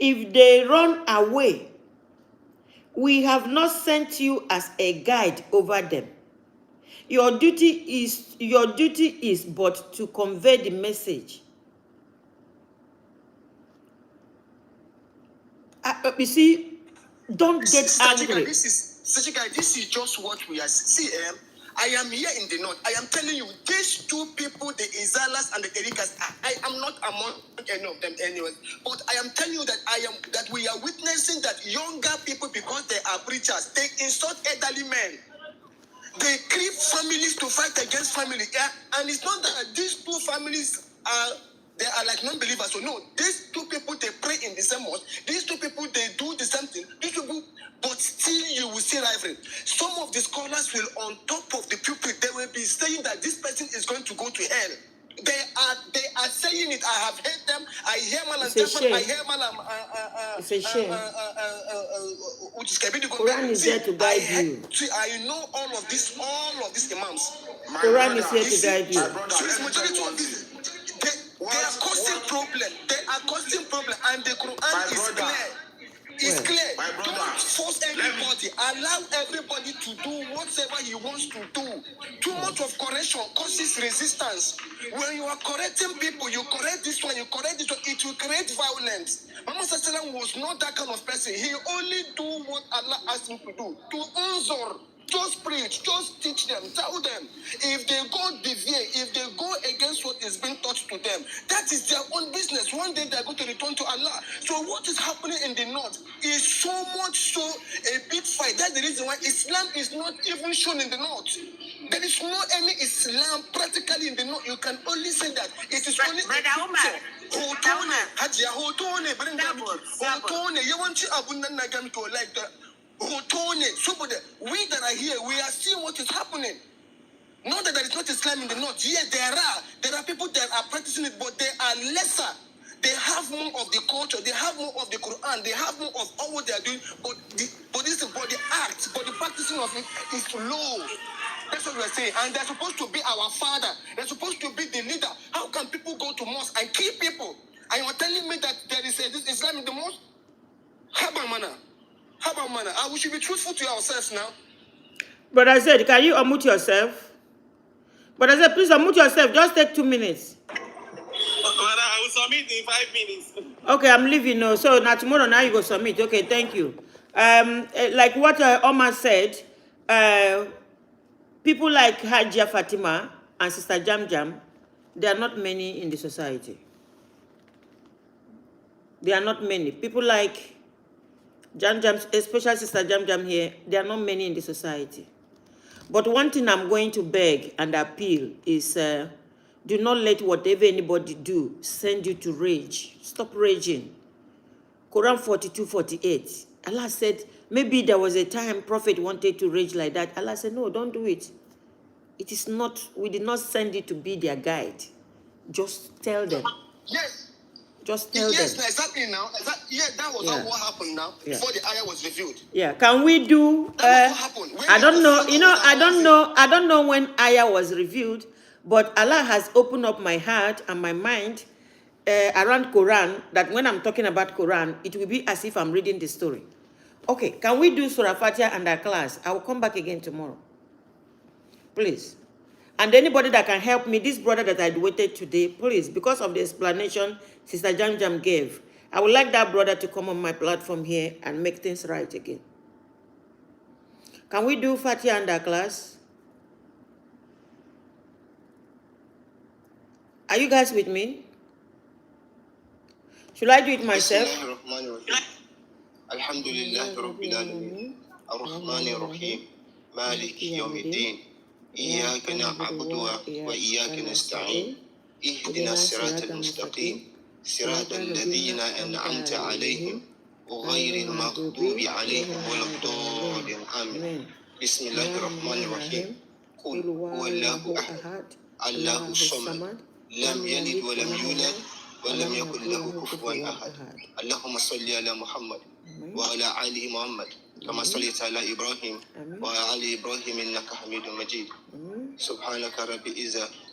[SPEAKER 1] If they run away, we have not sent you as a guide over them. Your duty is but to convey the message. You see, don't get angry.
[SPEAKER 5] This is just what we are. See, I am here in the north. I am telling you, these two people, the Izalas and the Erikas, I am not among any of them anyway. But I am telling you that we are witnessing that younger people, because they are preachers, they insult elderly men. They create families to fight against family. Yeah? And it's not that these two families are like non-believers. So no, these two people, they pray in the same mosque. These two people, they do the same thing. These people, but still you will see rivalry. Some of the scholars will, on top of the pulpit, they will be saying that this person is going to go to hell. They are saying it. I have heard them. I hear Mallam. I hear Mallam.
[SPEAKER 1] It's a shame. Quran is there to guide you.
[SPEAKER 5] I know all of these imams.
[SPEAKER 1] Quran is here to guide you.
[SPEAKER 5] Majority of these, they are causing problem. They are causing problem, and the Quran is clear. It's clear. Don't force anybody. Allow everybody to do whatever he wants to do. Too much of correction causes resistance. When you are correcting people, you correct this one, you correct this one, it will create violence. Muhammad Sallallahu was not that kind of person. He only do what Allah asked him to do. To unzor. Just preach, just teach them, tell them. If they go deviate, if they go against what is being taught to them, that is their own business. One day they are going to return to Allah. So what is happening in the north is so much so a big fight. That's the reason why Islam is not even shown in the north. There is no any Islam practically in the north. You can only say that it is only
[SPEAKER 2] Brother Umar.
[SPEAKER 5] We that are here, we are seeing what is happening. Not that there is not Islam in the north. Yes, there are people that are practicing it, but they are lesser. They have more of the culture, they have more of the Quran, they have more of all what they are doing, but the act, but the practicing of it is low. That's what we are saying. And they're supposed to be our father. They're supposed to be the leader. How can people go to mosque and kill people? And you are telling me that there is this Islam in the mosque? How about manner? We should be truthful to ourselves now.
[SPEAKER 1] But I said, can you unmute yourself? But I said, please unmute yourself. Just take 2 minutes.
[SPEAKER 3] I will submit in 5 minutes.
[SPEAKER 1] Okay, I'm leaving now. So now tomorrow now you go submit. Okay, thank you. Like what Omar said, people like Hajia Fatima and Sister Jam Jam, there are not many in the society. There are not many. People like Jam Jam, especially Sister Jam Jam here, there are not many in the society. But one thing I'm going to beg and appeal is do not let whatever anybody do send you to rage. Stop raging. Quran 42:48. Allah said, maybe there was a time Prophet wanted to rage like that. Allah said, no, don't do it. It is not, we did not send you to be their guide. Just tell them.
[SPEAKER 5] Yes.
[SPEAKER 1] Just tell them.
[SPEAKER 5] Yes, exactly now. That was what happened now before the ayah was revealed.
[SPEAKER 1] Yeah, can we do?
[SPEAKER 5] That was what happened.
[SPEAKER 1] I don't know. You know, I don't know when ayah was revealed, but Allah has opened up my heart and my mind around Quran. That when I'm talking about Quran, it will be as if I'm reading the story. Okay, can we do Surah Fatiha and our class? I will come back again tomorrow. Please. And anybody that can help me, this brother that I waited today, please, because of the explanation Sister Jam Jam gave, I would like that brother to come on my platform here and make things right again. Can we do Fatiha and our class? Are you guys with me? Should I do it myself?
[SPEAKER 5] Alhamdulillah Rabbil Alamin. Ar-Rahman Ar-Rahim. Malik Yawmiddin. إياك نعبد وإياك نستعين اهدنا الصراط المستقيم صراط الذين أنعمت عليهم غير المغضوب عليهم ولا الضالين آمين. بسم الله الرحمن الرحيم. قل هو الله أحد الله الصمد لم يلد ولم يولد ولم يكن له كفوا أحد. اللهم صل على محمد وعلى آل محمد كما صليت على إبراهيم وعلى آل إبراهيم إنك حميد مجيد. سبحانك رب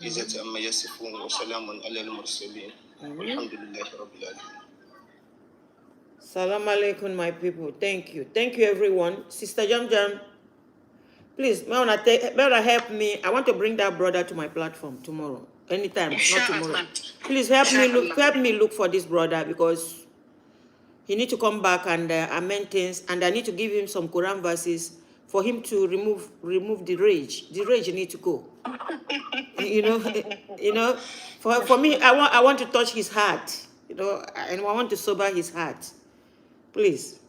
[SPEAKER 5] عزة عما يصفون وسلام على المرسلين والحمد لله رب العالمين.
[SPEAKER 1] Salam alaikum, my people. Thank you. Thank you, everyone. Sister Jam Jam, please, may I help me? I want to bring that brother to my platform tomorrow. Anytime, not tomorrow. Please help me look for this brother, because he need to come back and amend things, and I need to give him some Quran verses for him to remove the rage. The rage need to go. For me, I want to touch his heart, and I want to sober his heart. Please.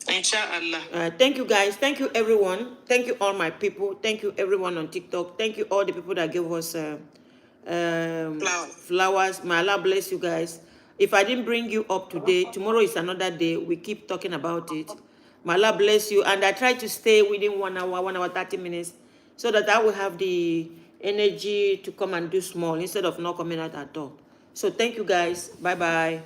[SPEAKER 4] Inshallah.
[SPEAKER 1] Thank you, guys. Thank you, everyone. Thank you, all my people. Thank you, everyone on TikTok. Thank you, all the people that gave us flowers. May Allah bless you guys. If I didn't bring you up today, tomorrow is another day. We keep talking about it. May Allah bless you. And I try to stay within 1 hour, 30 minutes, so that I will have the energy to come and do small instead of not coming out at all. So thank you, guys. Bye-bye.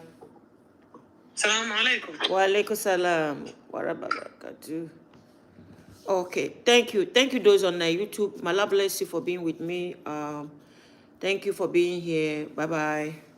[SPEAKER 4] Assalamu alaikum.
[SPEAKER 1] Wa alaikum salam. Wa barakatuh. Okay, thank you. Thank you, those on YouTube. May Allah bless you for being with me. Thank you for being here. Bye-bye.